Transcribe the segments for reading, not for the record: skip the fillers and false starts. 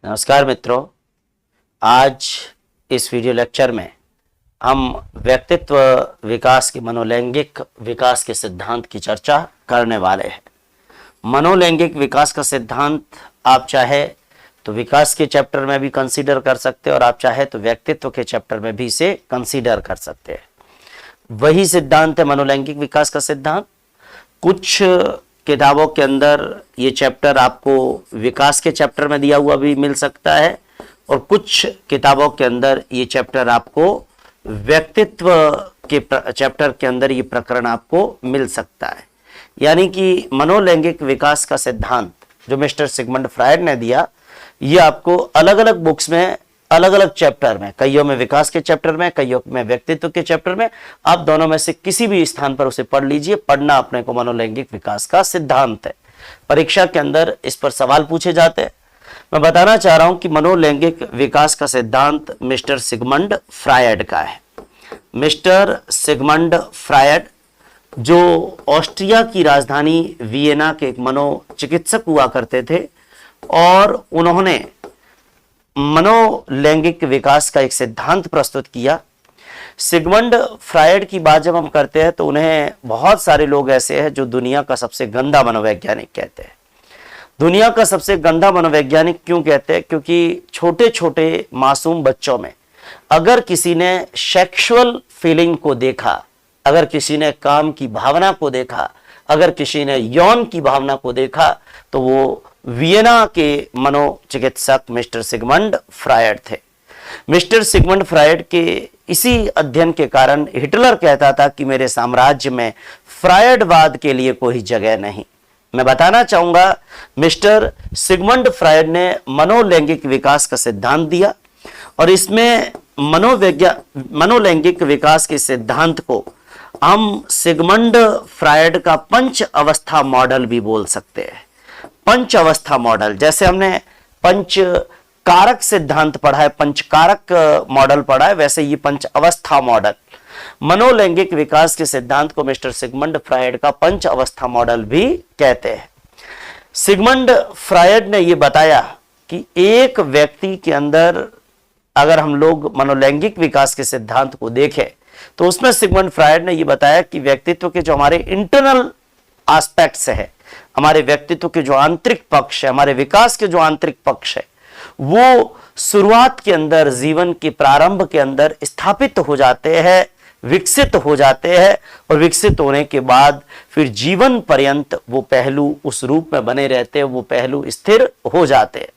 नमस्कार मित्रों, आज इस वीडियो लेक्चर में हम व्यक्तित्व विकास के मनोलैंगिक विकास के सिद्धांत की चर्चा करने वाले हैं। मनोलैंगिक विकास का सिद्धांत आप चाहे तो विकास के चैप्टर में भी कंसीडर कर सकते हैं और आप चाहे तो व्यक्तित्व के चैप्टर में भी इसे कंसीडर कर सकते हैं। वही सिद्धांत है मनोलैंगिक विकास का सिद्धांत। कुछ किताबों के अंदर ये चैप्टर आपको विकास के चैप्टर में दिया हुआ भी मिल सकता है और कुछ किताबों के अंदर ये चैप्टर आपको व्यक्तित्व के चैप्टर के अंदर ये प्रकरण आपको मिल सकता है। यानी कि मनोलैंगिक विकास का सिद्धांत जो मिस्टर सिगमंड फ्रायड ने दिया, ये आपको अलग अलग बुक्स में अलग अलग चैप्टर में, कईयों में विकास के चैप्टर में, कईयों में व्यक्तित्व के चैप्टर में, आप दोनों में से किसी भी स्थान पर उसे पढ़ लीजिए। पढ़ना अपने को मनोलैंगिक विकास का सिद्धांत है। परीक्षा के अंदर इस पर सवाल पूछे जाते हैं। मैं बताना चाह रहा हूं कि मनोलैंगिक विकास का सिद्धांत मिस्टर सिगमंड फ्रायड का है। मिस्टर सिगमंड फ्रायड जो ऑस्ट्रिया की राजधानी वियना के एक मनोचिकित्सक हुआ करते थे और उन्होंने मनोलैंगिक विकास का एक सिद्धांत प्रस्तुत किया। सिगमंड फ्रायड की बात जब हम करते हैं तो उन्हें बहुत सारे लोग ऐसे हैं जो दुनिया का सबसे गंदा मनोवैज्ञानिक कहते हैं। दुनिया का सबसे गंदा मनोवैज्ञानिक क्यों कहते हैं? क्योंकि छोटे छोटे मासूम बच्चों में अगर किसी ने सेक्सुअल फीलिंग को देखा, अगर किसी ने काम की भावना को देखा, अगर किसी ने यौन की भावना को देखा, तो वो वियना के मनोचिकित्सक मिस्टर सिगमंड फ्रायड थे। मिस्टर सिगमंड फ्रायड के इसी अध्ययन के कारण हिटलर कहता था कि मेरे साम्राज्य में फ्रायडवाद के लिए कोई जगह नहीं। मैं बताना चाहूंगा मिस्टर सिगमंड फ्रायड ने मनोलैंगिक विकास का सिद्धांत दिया और इसमें मनोलैंगिक विकास के सिद्धांत को हम सिगमंड फ्रायड का पंच अवस्था मॉडल भी बोल सकते हैं। पंच अवस्था मॉडल, जैसे हमने पंच कारक सिद्धांत पढ़ा है, पंच कारक मॉडल पढ़ा है, वैसे ये पंच अवस्था मॉडल मनोलैंगिक विकास के सिद्धांत को मिस्टर सिगमंड फ्रायड का पंच अवस्था मॉडल भी कहते हैं। सिगमंड फ्रायड ने यह बताया कि एक व्यक्ति के अंदर अगर हम लोग मनोलैंगिक विकास के सिद्धांत को देखें तो उसमें सिगमंड फ्रायड ने यह बताया कि व्यक्तित्व के जो हमारे इंटरनल एस्पेक्ट्स है, हमारे व्यक्तित्व के जो आंतरिक पक्ष है, हमारे विकास के जो आंतरिक पक्ष है, वो शुरुआत के अंदर, जीवन के प्रारंभ के अंदर स्थापित हो जाते हैं, विकसित हो जाते हैं और विकसित होने के बाद फिर जीवन पर्यंत वो पहलू उस रूप में बने रहते हैं, वो पहलू स्थिर हो जाते हैं।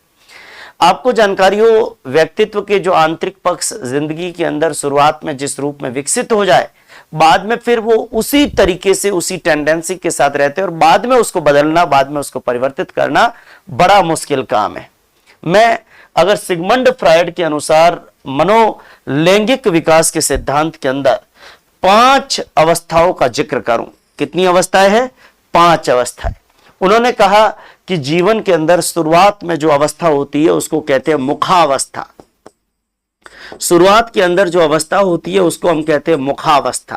आपको जानकारी हो, व्यक्तित्व के जो आंतरिक पक्ष जिंदगी के अंदर शुरुआत में जिस रूप में विकसित हो जाए, बाद में फिर वो उसी तरीके से, उसी टेंडेंसी के साथ रहते हैं और बाद में उसको बदलना, बाद में उसको परिवर्तित करना बड़ा मुश्किल काम है। मैं अगर सिगमंड फ्रायड के अनुसार मनोलैंगिक विकास के सिद्धांत के अंदर 5 अवस्थाओं का जिक्र करूं, कितनी अवस्थाएं हैं? 5 अवस्थाएं। उन्होंने कहा कि जीवन के अंदर शुरुआत में जो अवस्था होती है उसको कहते हैं मुखावस्था। शुरुआत के अंदर जो अवस्था होती है उसको हम कहते हैं मुखावस्था,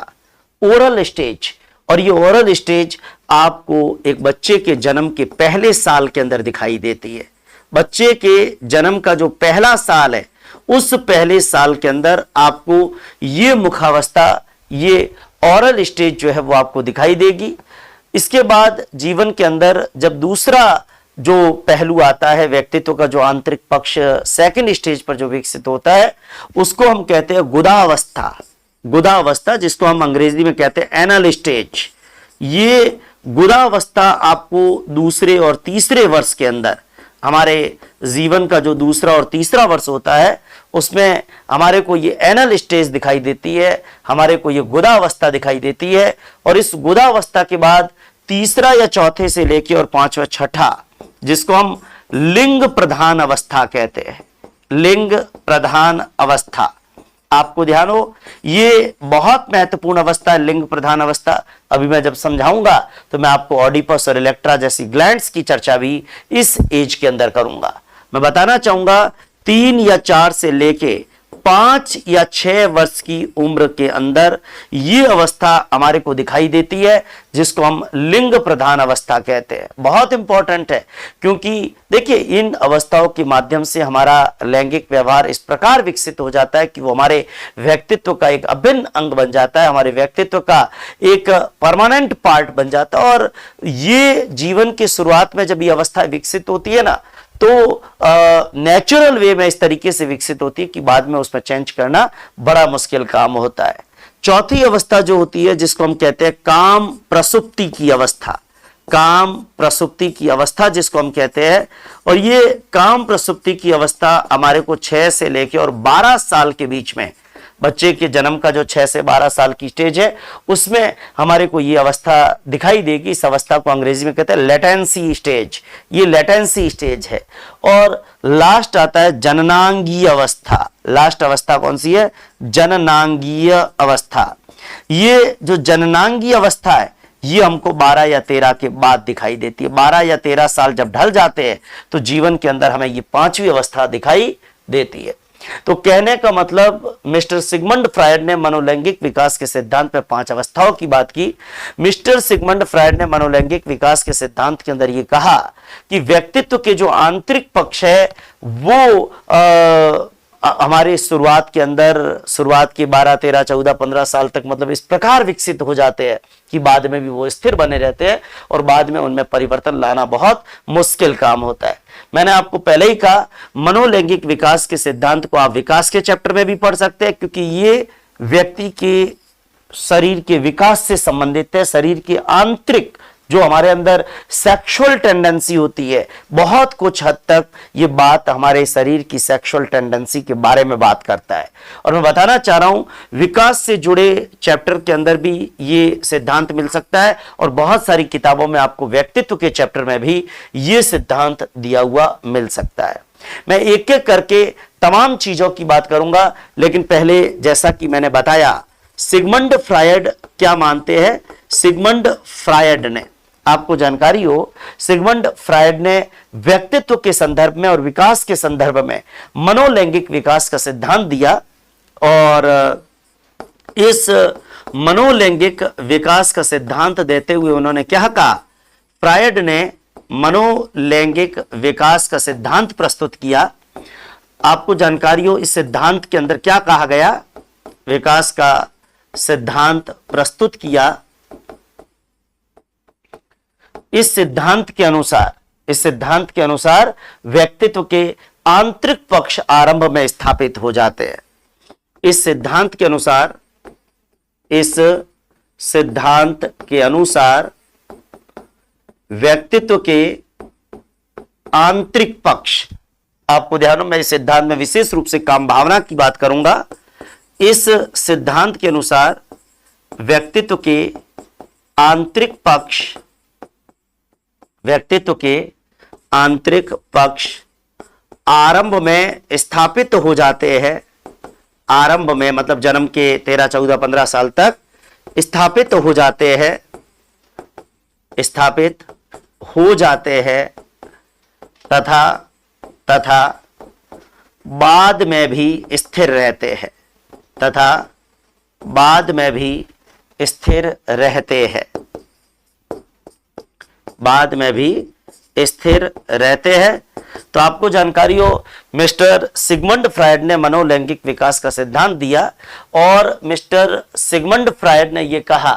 ओरल स्टेज। और ये ओरल स्टेज आपको एक बच्चे के जन्म के पहले साल के अंदर दिखाई देती है। बच्चे के जन्म का जो पहला साल है, उस पहले साल के अंदर आपको ये मुखावस्था, ये ओरल स्टेज जो है वो आपको दिखाई देगी। इसके बाद जीवन के अंदर जब दूसरा जो पहलू आता है, व्यक्तित्व का जो आंतरिक पक्ष सेकंड स्टेज पर जो विकसित होता है, उसको हम कहते हैं गुदावस्था। गुदावस्था, जिसको हम अंग्रेजी में कहते हैं एनल स्टेज। ये गुदावस्था आपको दूसरे और तीसरे वर्ष के अंदर, हमारे जीवन का जो दूसरा और तीसरा वर्ष होता है, उसमें हमारे को ये एनल स्टेज दिखाई देती है, हमारे को ये गुदावस्था दिखाई देती है। और इस गुदावस्था के बाद तीसरा या चौथे से लेके और 5वां, छठा, जिसको हम लिंग प्रधान अवस्था कहते हैं, लिंग प्रधान अवस्था। आपको ध्यान हो, ये बहुत महत्वपूर्ण अवस्था है, लिंग प्रधान अवस्था। अभी मैं जब समझाऊंगा तो मैं आपको ऑडिपस और इलेक्ट्रा जैसी ग्लैंड्स की चर्चा भी इस एज के अंदर करूंगा। मैं बताना चाहूंगा 3 या 4 से लेके 5 या 6 वर्ष की उम्र के अंदर ये अवस्था हमारे को दिखाई देती है, जिसको हम लिंग प्रधान अवस्था कहते हैं। बहुत इंपॉर्टेंट है, क्योंकि देखिए इन अवस्थाओं के माध्यम से हमारा लैंगिक व्यवहार इस प्रकार विकसित हो जाता है कि वो हमारे व्यक्तित्व का एक अभिन्न अंग बन जाता है, हमारे व्यक्तित्व का एक परमानेंट पार्ट बन जाता है। और ये जीवन की शुरुआत में जब ये अवस्था विकसित होती है ना, तो नेचुरल वे में इस तरीके से विकसित होती है कि बाद में उसमें चेंज करना बड़ा मुश्किल काम होता है। चौथी अवस्था जो होती है, जिसको हम कहते हैं काम प्रसुप्ति की अवस्था, काम प्रसुप्ति की अवस्था जिसको हम कहते हैं। और ये काम प्रसुप्ति की अवस्था हमारे को 6 से लेकर और 12 साल के बीच में, बच्चे के जन्म का जो 6 से 12 साल की स्टेज है, उसमें हमारे को ये अवस्था दिखाई देगी। इस अवस्था को अंग्रेजी में कहते हैं लेटेंसी स्टेज। ये लेटेंसी स्टेज है। और लास्ट आता है जननांगीय अवस्था। लास्ट अवस्था कौन सी है? जननांगीय अवस्था। ये जो जननांगीय अवस्था है, ये हमको 12 या 13 के बाद दिखाई देती है। 12 या 13 साल जब ढल जाते हैं तो जीवन के अंदर हमें ये 5वीं अवस्था दिखाई देती है। तो कहने का मतलब, मिस्टर सिगमंड फ्रायड ने मनोलैंगिक विकास के सिद्धांत में 5 अवस्थाओं की बात की। मिस्टर सिगमंड फ्रायड ने मनोलैंगिक विकास के सिद्धांत के अंदर यह कहा कि व्यक्तित्व के जो आंतरिक पक्ष है वो हमारे शुरुआत के अंदर, शुरुआत के 12, 13, 14, 15 साल तक मतलब इस प्रकार विकसित हो जाते हैं कि बाद में भी वो स्थिर बने रहते हैं और बाद में उनमें परिवर्तन लाना बहुत मुश्किल काम होता है। मैंने आपको पहले ही कहा, मनोलैंगिक विकास के सिद्धांत को आप विकास के चैप्टर में भी पढ़ सकते हैं, क्योंकि ये व्यक्ति के शरीर के विकास से संबंधित है। शरीर के आंतरिक जो हमारे अंदर सेक्सुअल टेंडेंसी होती है, बहुत कुछ हद तक ये बात हमारे शरीर की सेक्सुअल टेंडेंसी के बारे में बात करता है। और मैं बताना चाह रहा हूं, विकास से जुड़े चैप्टर के अंदर भी ये सिद्धांत मिल सकता है और बहुत सारी किताबों में आपको व्यक्तित्व के चैप्टर में भी ये सिद्धांत दिया हुआ मिल सकता है। मैं एक एक करके तमाम चीजों की बात करूंगा, लेकिन पहले जैसा कि मैंने बताया, सिगमंड फ्रायड क्या मानते हैं। सिगमंड फ्रायड ने, आपको जानकारी हो, सिगमंड फ्रायड ने व्यक्तित्व के संदर्भ में और विकास के संदर्भ में मनोलैंगिक विकास का सिद्धांत दिया। और इस मनोलैंगिक विकास का सिद्धांत देते हुए उन्होंने क्या कहा? फ्रायड ने मनोलैंगिक विकास का सिद्धांत प्रस्तुत किया। आपको जानकारी हो, इस सिद्धांत के अंदर क्या कहा गया? विकास का सिद्धांत प्रस्तुत किया। इस सिद्धांत के अनुसार व्यक्तित्व के आंतरिक पक्ष आरंभ में स्थापित हो जाते हैं। इस सिद्धांत के अनुसार व्यक्तित्व के आंतरिक पक्ष, आपको ध्यान हो, मैं इस सिद्धांत में विशेष रूप से काम भावना की बात करूंगा। इस सिद्धांत के अनुसार व्यक्तित्व के आंतरिक आरंभ में स्थापित हो जाते हैं। आरंभ में मतलब जन्म के 13, 14, 15 साल तक स्थापित हो जाते हैं तथा बाद में भी स्थिर रहते हैं। तो आपको जानकारी हो, मिस्टर सिगमंड फ्रायड ने मनोलैंगिक विकास का सिद्धांत दिया और मिस्टर सिगमंड फ्रायड ने यह कहा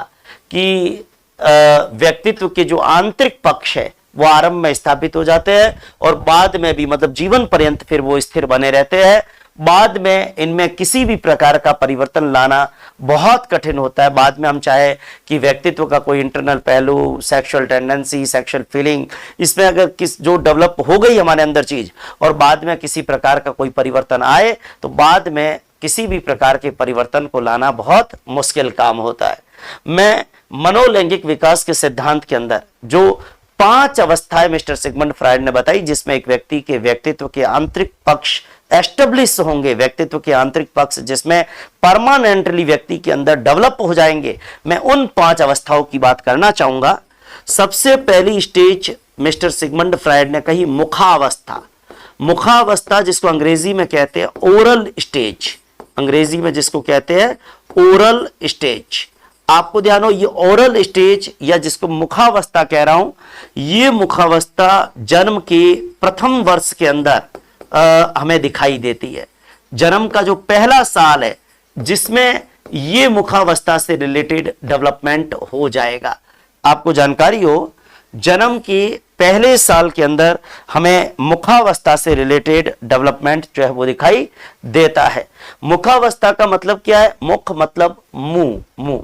कि व्यक्तित्व के जो आंतरिक पक्ष है वो आरंभ में स्थापित हो जाते हैं और बाद में भी मतलब जीवन पर्यंत फिर वो स्थिर बने रहते हैं। बाद में इनमें किसी भी प्रकार का परिवर्तन लाना बहुत कठिन होता है। बाद में हम चाहे कि व्यक्तित्व का कोई इंटरनल पहलू, सेक्सुअल टेंडेंसी, सेक्सुअल फीलिंग, इसमें अगर जो डेवलप हो गई हमारे अंदर चीज और बाद में किसी प्रकार का कोई परिवर्तन आए तो बाद में किसी भी प्रकार के परिवर्तन को लाना बहुत मुश्किल काम होता है। मैं मनोलैंगिक विकास के सिद्धांत के अंदर जो 5 अवस्थाएं मिस्टर सिगमंड फ्रायड ने बताई, जिसमें एक व्यक्ति के व्यक्तित्व के आंतरिक पक्ष एस्टेब्लिश होंगे, व्यक्तित्व के आंतरिक पक्ष जिसमें परमानेंटली व्यक्ति के अंदर डेवलप हो जाएंगे, मैं उन 5 अवस्थाओं की बात करना चाहूंगा। सबसे पहली स्टेज मिस्टर सिगमंड फ्रायड ने कही मुखावस्था। मुखावस्था जिसको अंग्रेजी में कहते हैं ओरल स्टेज। अंग्रेजी में जिसको कहते हैं ओरल स्टेज। आपको ध्यान हो, ये ओरल स्टेज या जिसको मुखावस्था कह रहा हूं, ये मुखावस्था जन्म के प्रथम वर्ष के अंदर हमें दिखाई देती है। जन्म का जो पहला साल है जिसमें ये मुखावस्था से रिलेटेड डेवलपमेंट हो जाएगा। आपको जानकारी हो, जन्म के पहले साल के अंदर हमें मुखावस्था से रिलेटेड डेवलपमेंट जो है वो दिखाई देता है। मुखावस्था का मतलब क्या है? मुख मतलब मुंह, मुंह।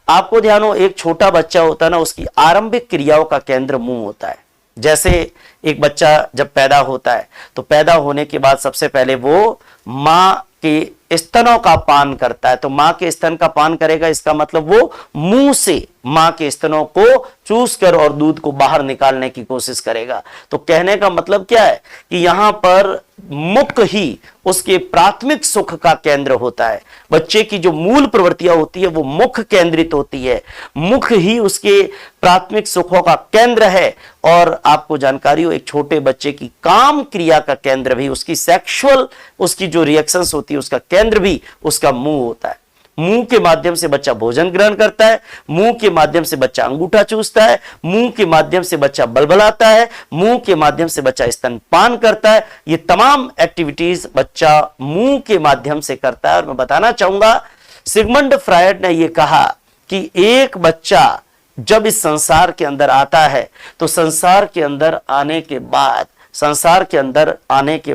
आपको ध्यान हो, एक छोटा बच्चा होता है ना, उसकी आरंभिक क्रियाओं का केंद्र मुंह होता है। जैसे एक बच्चा जब पैदा होता है तो पैदा होने के बाद सबसे पहले वो मां के स्तनों का पान करता है। तो मां के स्तन का पान करेगा, इसका मतलब वो मुंह से मां के स्तनों को चूस कर और दूध को बाहर निकालने की कोशिश करेगा। तो कहने का मतलब क्या है कि यहां पर मुख ही उसके प्राथमिक सुख का केंद्र होता है। बच्चे की जो मूल प्रवृत्तियां होती है वो मुख केंद्रित होती है। मुख ही उसके प्राथमिक सुखों का केंद्र है। और आपको जानकारी हो, एक छोटे बच्चे की काम क्रिया का केंद्र भी, उसकी सेक्सुअल उसकी जो रिएक्शंस होती है उसका केंद्र भी उसका मुंह होता है। मुंह के माध्यम से बच्चा भोजन ग्रहण करता है, मुंह के माध्यम से बच्चा अंगूठा चूसता है, मुंह के माध्यम से बच्चा बलबलाता है, मुंह के माध्यम से बच्चा स्तनपान करता है। ये तमाम एक्टिविटीज बच्चा मुंह के माध्यम से करता है। और मैं बताना चाहूंगा, सिगमंड फ्रायड ने यह कहा कि एक बच्चा जब इस संसार के अंदर आता है तो संसार के अंदर आने के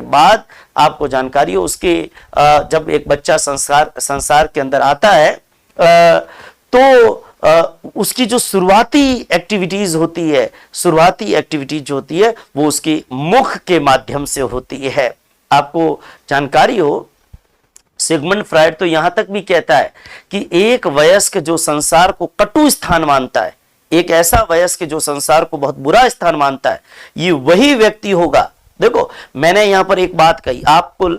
बाद आपको जानकारी हो, उसके जब एक बच्चा संसार के अंदर आता है तो उसकी जो शुरुआती एक्टिविटीज होती है वो उसके मुख के माध्यम से होती है। आपको जानकारी हो, सिगमंड फ्रायड तो यहां तक भी कहता है कि एक वयस्क जो संसार को कटु स्थान मानता है, एक ऐसा वयस्क जो संसार को बहुत बुरा स्थान मानता है, ये वही व्यक्ति होगा। देखो, मैंने यहां पर एक बात कही, आपको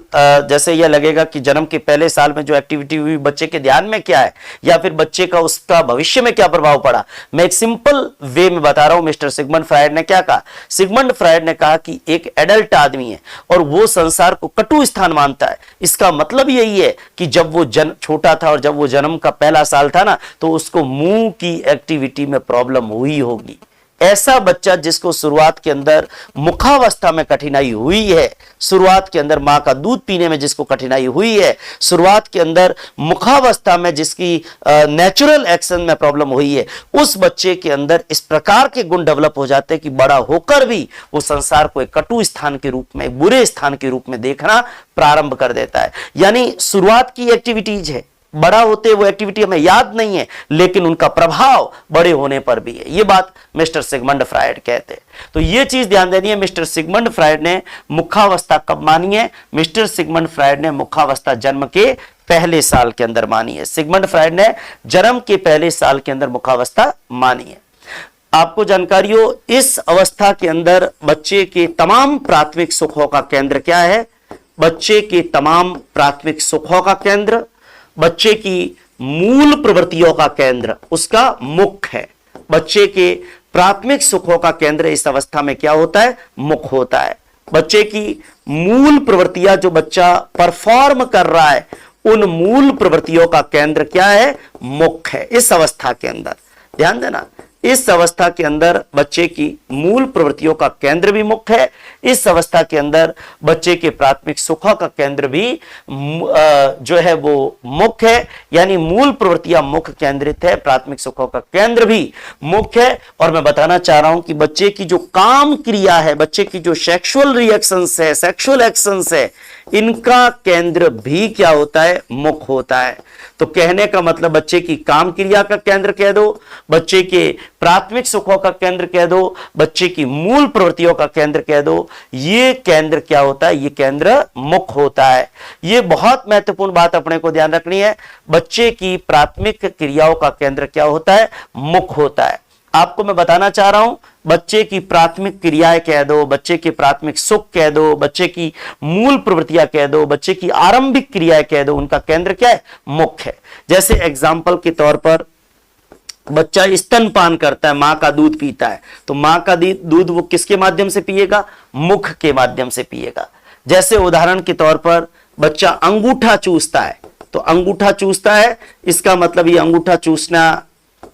जैसे यह लगेगा कि जन्म के पहले साल में जो एक्टिविटी हुई बच्चे के ध्यान में क्या है या फिर बच्चे का उसका भविष्य में क्या प्रभाव पड़ा। मैं एक सिंपल वे में बता रहा हूं। मिस्टर सिगमंड फ्रायड ने क्या कहा? सिगमंड फ्रायड ने कहा कि एक एडल्ट आदमी है और वो संसार को कटु स्थान मानता है। इसका मतलब यही है कि जब वो छोटा था और जब वो जन्म का पहला साल था ना, तो उसको मुंह की एक्टिविटी में प्रॉब्लम हुई होगी। ऐसा बच्चा जिसको शुरुआत के अंदर मुखावस्था में कठिनाई हुई है, शुरुआत के अंदर मां का दूध पीने में जिसको कठिनाई हुई है, शुरुआत के अंदर मुखावस्था में जिसकी नेचुरल एक्शन में प्रॉब्लम हुई है, उस बच्चे के अंदर इस प्रकार के गुण डेवलप हो जाते हैं कि बड़ा होकर भी वो संसार को एक कटु स्थान के रूप में, बुरे स्थान के रूप में देखना प्रारंभ कर देता है। यानी शुरुआत की एक्टिविटीज है, बड़ा होते वो एक्टिविटी हमें याद नहीं है, लेकिन उनका प्रभाव बड़े होने पर भी है। ये बात मिस्टर सिगमंड फ्रायड कहते हैं। तो ये चीज ध्यान देनी है, मिस्टर सिगमंड फ्रायड ने मुखावस्था कब मानी है? मिस्टर सिगमंड फ्रायड ने मुखावस्था जन्म के पहले साल के अंदर मानी है। सिगमंड फ्रायड ने जन्म के पहले साल के अंदर मुखावस्था मानी है। आपको जानकारी हो, इस अवस्था के अंदर बच्चे के तमाम प्राथमिक सुखों का केंद्र क्या है? बच्चे के तमाम प्राथमिक सुखों का केंद्र, बच्चे की मूल प्रवृत्तियों का केंद्र उसका मुख है। बच्चे के प्राथमिक सुखों का केंद्र इस अवस्था में क्या होता है? मुख होता है। बच्चे की मूल प्रवृत्तियां जो बच्चा परफॉर्म कर रहा है, उन मूल प्रवृत्तियों का केंद्र क्या है? मुख है। इस अवस्था के अंदर ध्यान देना, इस अवस्था के अंदर बच्चे की मूल प्रवृत्तियों का केंद्र भी मुख है। इस अवस्था के अंदर बच्चे के प्राथमिक सुखों का केंद्र भी जो है वो मुख है। यानी मूल प्रवृत्तियां मुख केंद्रित है, प्राथमिक सुखों का केंद्र भी मुख है। और मैं बताना चाह रहा हूं कि बच्चे की जो काम क्रिया है, बच्चे की जो सेक्सुअल रिएक्शंस है, सेक्सुअल एक्शंस है, इनका केंद्र भी क्या होता है? मुख होता है। तो कहने का मतलब बच्चे की काम क्रिया का केंद्र कह दो, बच्चे के प्राथमिक सुखों का केंद्र कह दो, बच्चे की मूल प्रवृत्तियों का केंद्र कह दो, ये केंद्र क्या होता है? ये केंद्र मुख होता है। ये बहुत महत्वपूर्ण बात अपने को ध्यान रखनी है। बच्चे की प्राथमिक क्रियाओं का केंद्र क्या होता है? मुख होता है। आपको मैं बताना चाह रहा हूं, बच्चे की प्राथमिक क्रियाएं कह दो, बच्चे के प्राथमिक सुख कह दो, बच्चे की मूल प्रवृत्तियां कह दो, बच्चे की आरंभिक क्रियाएं कह दो, उनका केंद्र क्या है? मुख है। जैसे एग्जाम्पल के तौर पर बच्चा स्तनपान करता है, मां का दूध पीता है, तो मां का दूध वो किसके माध्यम से पिएगा? मुख के माध्यम से पिएगा। जैसे उदाहरण के तौर पर बच्चा अंगूठा चूसता है, तो अंगूठा चूसता है, इसका मतलब ये अंगूठा चूसना,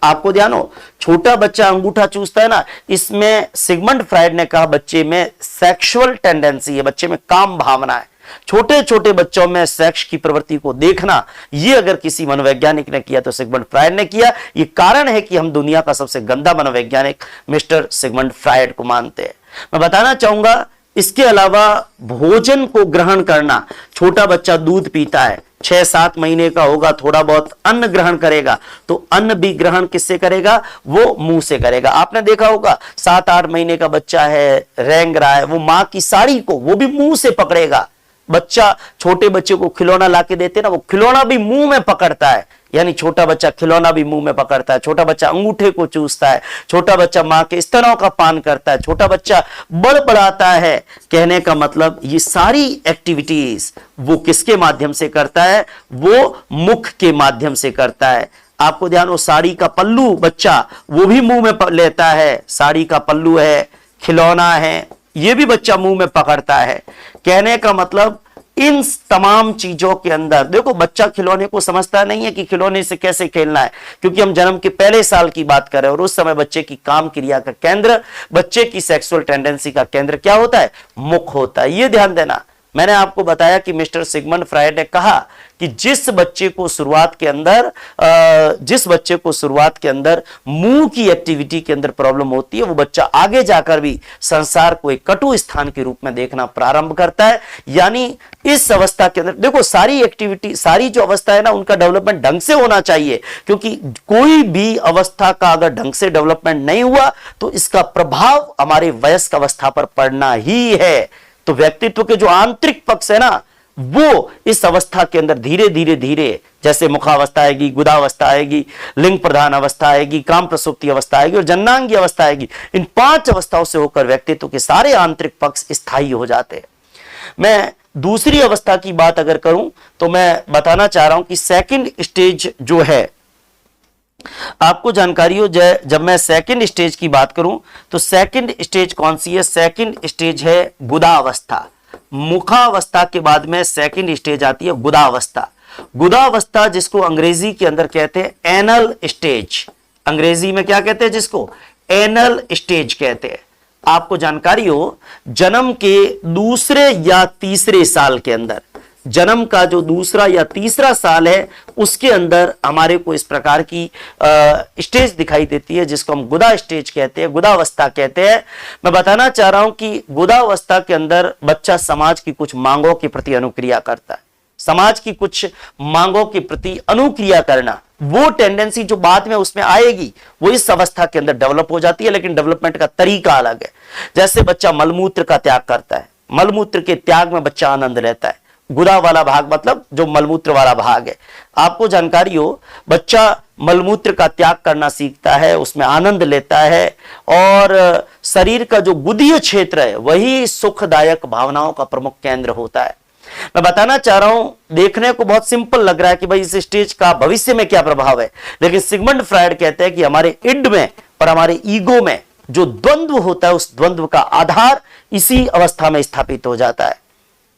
आपको ध्यान हो, छोटा बच्चा अंगूठा चूसता है ना, इसमें सिगमंड फ्रायड ने कहा बच्चे में सेक्सुअल टेंडेंसी है, बच्चे में काम भावना है। छोटे छोटे बच्चों में सेक्स की प्रवृत्ति को देखना, ये अगर किसी मनोवैज्ञानिक ने किया तो सिगमंड फ्रायड ने किया। ये कारण है कि हम दुनिया का सबसे गंदा मनोवैज्ञानिक मिस्टर सिगमंड फ्रायड को मानते हैं। मैं बताना चाहूंगा इसके अलावा भोजन को ग्रहण करना, छोटा बच्चा दूध पीता है, 6-7 महीने का होगा, थोड़ा बहुत अन्न ग्रहण करेगा, तो अन्न भी ग्रहण किससे करेगा, वो मुंह से करेगा। आपने देखा होगा 7-8 महीने का बच्चा है, रेंग रहा है, वो मां की साड़ी को वो भी मुंह से पकड़ेगा। बच्चा, छोटे बच्चे को खिलौना लाके देते ना, वो खिलौना भी मुंह में पकड़ता है, यानी छोटा बच्चा खिलौना भी मुंह में पकड़ता है, छोटा बच्चा अंगूठे को चूसता है, छोटा बच्चा मां के स्तनों का पान करता है, छोटा बच्चा बड़बड़ाता है। कहने का मतलब ये सारी एक्टिविटीज वो किसके माध्यम से करता है, वो मुख के माध्यम से करता है। आपको ध्यान हो, साड़ी का पल्लू बच्चा वो भी मुंह में लेता है, साड़ी का पल्लू है, खिलौना है, ये भी बच्चा मुंह में पकड़ता है। कहने का मतलब इन तमाम चीजों के अंदर देखो, बच्चा खिलौने को समझता नहीं है कि खिलौने से कैसे खेलना है, क्योंकि हम जन्म के पहले साल की बात कर रहे हैं और उस समय बच्चे की काम क्रिया का केंद्र, बच्चे की सेक्सुअल टेंडेंसी का केंद्र क्या होता है, मुख होता है। ये ध्यान देना। मैंने आपको बताया कि मिस्टर सिगमंड फ्रायड ने कहा कि जिस बच्चे को शुरुआत के अंदर मुंह की एक्टिविटी के अंदर प्रॉब्लम होती है, वो बच्चा आगे जाकर भी संसार को एक कटु स्थान के रूप में देखना प्रारंभ करता है। यानी इस अवस्था के अंदर देखो, सारी एक्टिविटी, सारी जो अवस्था है ना, उनका डेवलपमेंट ढंग से होना चाहिए, क्योंकि कोई भी अवस्था का अगर ढंग से डेवलपमेंट नहीं हुआ तो इसका प्रभाव हमारे वयस्क अवस्था पर पड़ना ही है। तो व्यक्तित्व के जो आंतरिक पक्ष है ना, वो इस अवस्था के अंदर धीरे धीरे जैसे मुखावस्था आएगी, गुदावस्था आएगी, लिंग प्रधान अवस्था आएगी, काम प्रसुप्ति अवस्था आएगी और जन्नांगी अवस्था आएगी। इन 5 अवस्थाओं से होकर व्यक्तित्व के सारे आंतरिक पक्ष स्थायी हो जाते हैं। मैं दूसरी अवस्था की बात अगर करूं तो मैं बताना चाह रहा हूं कि सेकंड स्टेज जो है, आपको जानकारी हो, जब मैं सेकंड स्टेज की बात करूं तो सेकंड स्टेज कौन सी है, सेकंड स्टेज है गुदावस्था। मुखावस्था के बाद में सेकंड स्टेज आती है गुदावस्था। गुदावस्था जिसको अंग्रेजी के अंदर कहते हैं एनल स्टेज, अंग्रेजी में क्या कहते हैं जिसको, एनल स्टेज कहते हैं। आपको जानकारी हो, जन्म के दूसरे या तीसरे साल के अंदर, जन्म का जो दूसरा या तीसरा साल है उसके अंदर हमारे को इस प्रकार की स्टेज दिखाई देती है जिसको हम गुदा स्टेज कहते हैं, गुदावस्था कहते हैं। मैं बताना चाह रहा हूं कि गुदावस्था के अंदर बच्चा समाज की कुछ मांगों के प्रति अनुक्रिया करता है। समाज की कुछ मांगों के प्रति अनुक्रिया करना, वो टेंडेंसी जो बाद में उसमें आएगी वो इस अवस्था के अंदर डेवलप हो जाती है, लेकिन डेवलपमेंट का तरीका अलग है। जैसे बच्चा मलमूत्र का त्याग करता है, मलमूत्र के त्याग में बच्चा आनंद लेता है। गुदा वाला भाग मतलब जो मलमूत्र वाला भाग है, आपको जानकारी हो, बच्चा मलमूत्र का त्याग करना सीखता है, उसमें आनंद लेता है और शरीर का जो गुदीय क्षेत्र है वही सुखदायक भावनाओं का प्रमुख केंद्र होता है। मैं बताना चाह रहा हूं, देखने को बहुत सिंपल लग रहा है कि भाई इस स्टेज का भविष्य में क्या प्रभाव है, लेकिन सिगमंड फ्रायड कहते हैं कि हमारे इड में और हमारे ईगो में जो द्वंद्व होता है, उस द्वंद्व का आधार इसी अवस्था में स्थापित हो जाता है।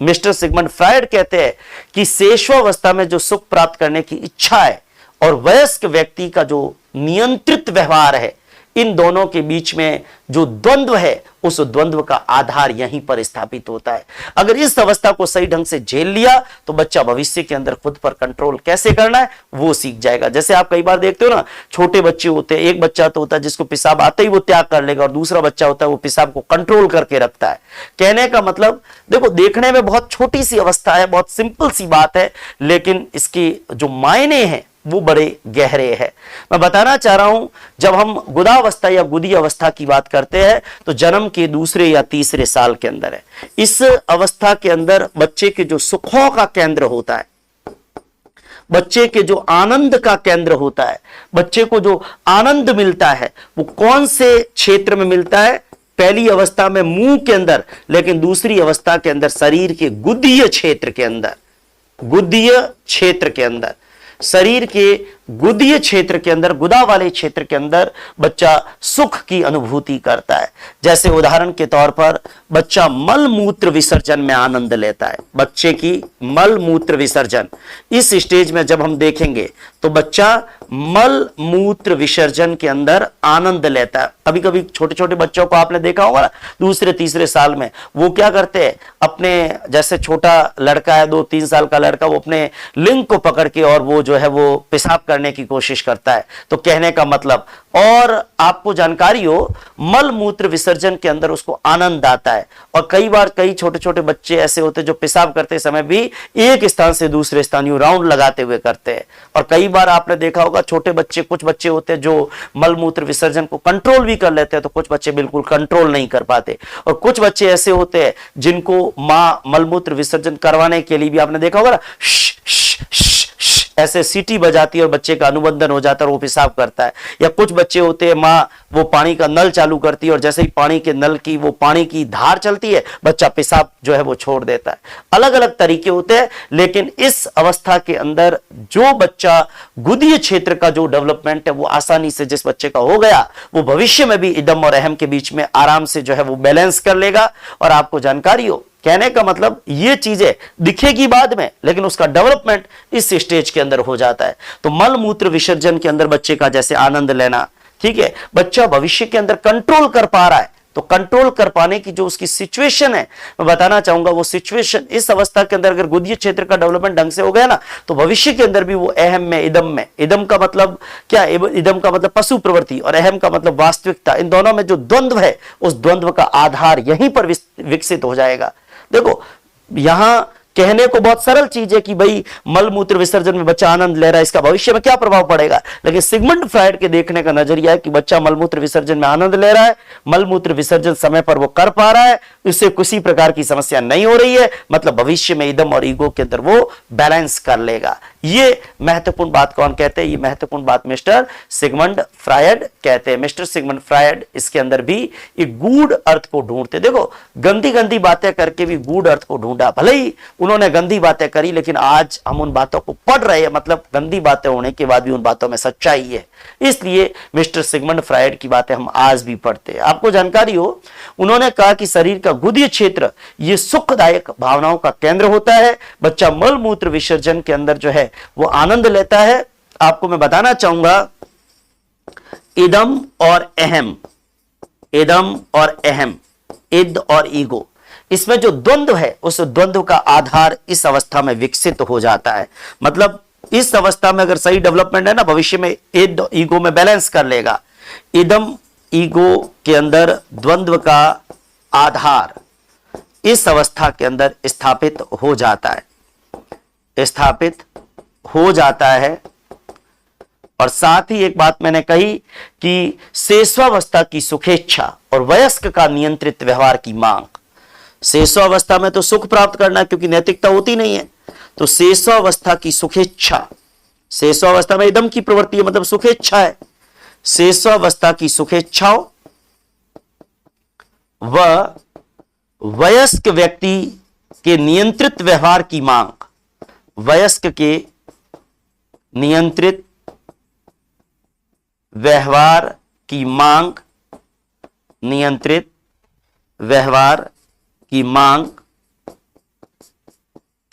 मिस्टर सिगमंड फ्रायड कहते हैं कि शैशवावस्था में जो सुख प्राप्त करने की इच्छा है और वयस्क व्यक्ति का जो नियंत्रित व्यवहार है, इन दोनों के बीच में जो द्वंद्व है, उस द्वंद्व का आधार यहीं पर स्थापित होता है। अगर इस अवस्था को सही ढंग से झेल लिया तो बच्चा भविष्य के अंदर खुद पर कंट्रोल कैसे करना है वो सीख जाएगा। जैसे आप कई बार देखते हो ना, छोटे बच्चे होते हैं, एक बच्चा तो होता है जिसको पेशाब आते ही वो त्याग कर लेगा, और दूसरा बच्चा होता है वो पेशाब को कंट्रोल करके रखता है। कहने का मतलब देखो, देखने में बहुत छोटी सी अवस्था है, बहुत सिंपल सी बात है, लेकिन इसके जो मायने हैं वो बड़े गहरे हैं। मैं बताना चाह रहा हूं, जब हम गुदावस्था या गुदी अवस्था की बात करते हैं तो जन्म के दूसरे या तीसरे साल के अंदर है। इस अवस्था के अंदर बच्चे के जो सुखों का केंद्र होता है, बच्चे के जो आनंद का केंद्र होता है, बच्चे को जो आनंद मिलता है वो कौन से क्षेत्र में मिलता है, पहली अवस्था में मुंह के अंदर, लेकिन दूसरी अवस्था के अंदर शरीर के गुदीय क्षेत्र के अंदर, गुदीय क्षेत्र के अंदर, शरीर के गुदीय क्षेत्र के अंदर, गुदा वाले क्षेत्र के अंदर बच्चा सुख की अनुभूति करता है। जैसे उदाहरण के तौर पर बच्चा मल मूत्र विसर्जन में आनंद लेता है। बच्चे की मल मूत्र विसर्जन इस स्टेज में जब हम देखेंगे तो बच्चा मल मूत्र विसर्जन के अंदर आनंद लेता है। कभी कभी छोटे छोटे बच्चों को आपने देखा होगा ना, दूसरे तीसरे साल में वो क्या करते हैं, अपने जैसे छोटा लड़का है 2-3 साल का लड़का, वो अपने लिंग को पकड़ के और वो जो है वो पेशाब करने की कोशिश करता है। तो कहने का मतलब, और आपको जानकारी हो, मल मूत्र विसर्जन के अंदर उसको आनंद आता है। और कई बार कई छोटे छोटे बच्चे ऐसे होते हैं जो पेशाब करते समय भी एक स्थान से दूसरे स्थान यूं राउंड लगाते हुए करते हैं। और कई बार आपने देखा होगा छोटे बच्चे, कुछ बच्चे होते हैं जो मल मूत्र विसर्जन को कंट्रोल भी कर लेते हैं, तो कुछ बच्चे बिल्कुल कंट्रोल नहीं कर पाते। और कुछ बच्चे ऐसे होते हैं जिनको मां मल मूत्र विसर्जन करवाने के लिए भी आपने देखा होगा ना, ऐसे सीटी बजाती है और बच्चे का अनुबंधन हो जाता है और वो पेशाब करता है। या कुछ बच्चे होते हैं, माँ वो पानी का नल चालू करती है और जैसे ही पानी के नल की वो पानी की धार चलती है, बच्चा पेशाब जो है वो छोड़ देता है। अलग अलग तरीके होते हैं, लेकिन इस अवस्था के अंदर जो बच्चा गुदीय क्षेत्र का जो डेवलपमेंट है वो आसानी से जिस बच्चे का हो गया, वो भविष्य में भी इदम और अहम के बीच में आराम से जो है वो बैलेंस कर लेगा। और आपको जानकारी हो, कहने का मतलब ये चीजें दिखेगी बाद में, लेकिन उसका डेवलपमेंट इस स्टेज के अंदर हो जाता है। तो मल मूत्र विसर्जन के अंदर बच्चे का जैसे आनंद लेना, ठीक है, बच्चा भविष्य के अंदर कंट्रोल कर पा रहा है, तो कंट्रोल कर पाने की जो उसकी सिचुएशन है मैं बताना चाहूंगा, वो सिचुएशन इस अवस्था के अंदर अगर गुदीय क्षेत्र का डेवलपमेंट ढंग से हो गया ना, तो भविष्य के अंदर भी वो अहम में, इदम का मतलब क्या, इदम का मतलब पशु प्रवृत्ति और अहम का मतलब वास्तविकता, इन दोनों में जो द्वंद्व है उस द्वंद्व का आधार यहीं पर विकसित हो जाएगा। देखो यहां कहने को बहुत सरल चीज है कि भाई मल मूत्र विसर्जन में बच्चा आनंद ले रहा है, इसका भविष्य में क्या प्रभाव पड़ेगा, लेकिन सिगमंड फ्रायड के देखने का नजरिया है कि बच्चा मल मूत्र विसर्जन में आनंद ले रहा है, मल मूत्र विसर्जन समय पर वो कर पा रहा है, उससे किसी प्रकार की समस्या नहीं हो रही है, मतलब भविष्य में इदम और ईगो के अंदर वो बैलेंस कर लेगा। ये महत्वपूर्ण बात कौन कहते हैं, ये महत्वपूर्ण बात मिस्टर सिगमंड फ्रायड कहते हैं। मिस्टर सिगमंड फ्रायड इसके अंदर भी एक गूढ़ अर्थ को ढूंढते। देखो गंदी गंदी बातें करके भी गूढ़ अर्थ को ढूंढा, भले ही उन्होंने गंदी बातें करी, लेकिन आज हम उन बातों को पढ़ रहे हैं, मतलब गंदी बातें होने के बाद भी उन बातों में सच्चाई है, इसलिए मिस्टर सिगमंड फ्रायड की बातें हम आज भी पढ़ते हैं। आपको जानकारी हो, उन्होंने कहा कि शरीर का गुदीय क्षेत्र ये सुखदायक भावनाओं का केंद्र होता है। बच्चा मल मूत्र विसर्जन के अंदर जो है वो आनंद लेता है। आपको मैं बताना चाहूंगा, इदम और अहम, इदम और अहम, इद और ईगो, इसमें जो द्वंद्व है उस द्वंद्व का आधार इस अवस्था में विकसित हो जाता है। मतलब इस अवस्था में अगर सही डेवलपमेंट है ना, भविष्य में इद ईगो में बैलेंस कर लेगा। इदम ईगो के अंदर द्वंद्व का आधार इस अवस्था के अंदर स्थापित हो जाता है, स्थापित हो जाता है। और साथ ही एक बात मैंने कही कि शेषावस्था की सुखेच्छा और वयस्क का नियंत्रित व्यवहार की मांग। शेषावस्था में तो सुख प्राप्त करना, क्योंकि नैतिकता होती नहीं है, तो शेषावस्था की सुखेच्छा, शेषावस्था में इदम की प्रवृत्ति है, मतलब सुखेच्छा है। शेषावस्था की सुखेच्छाओं व वयस्क व्यक्ति के नियंत्रित व्यवहार की मांग, वयस्क के नियंत्रित व्यवहार की मांग, नियंत्रित व्यवहार की मांग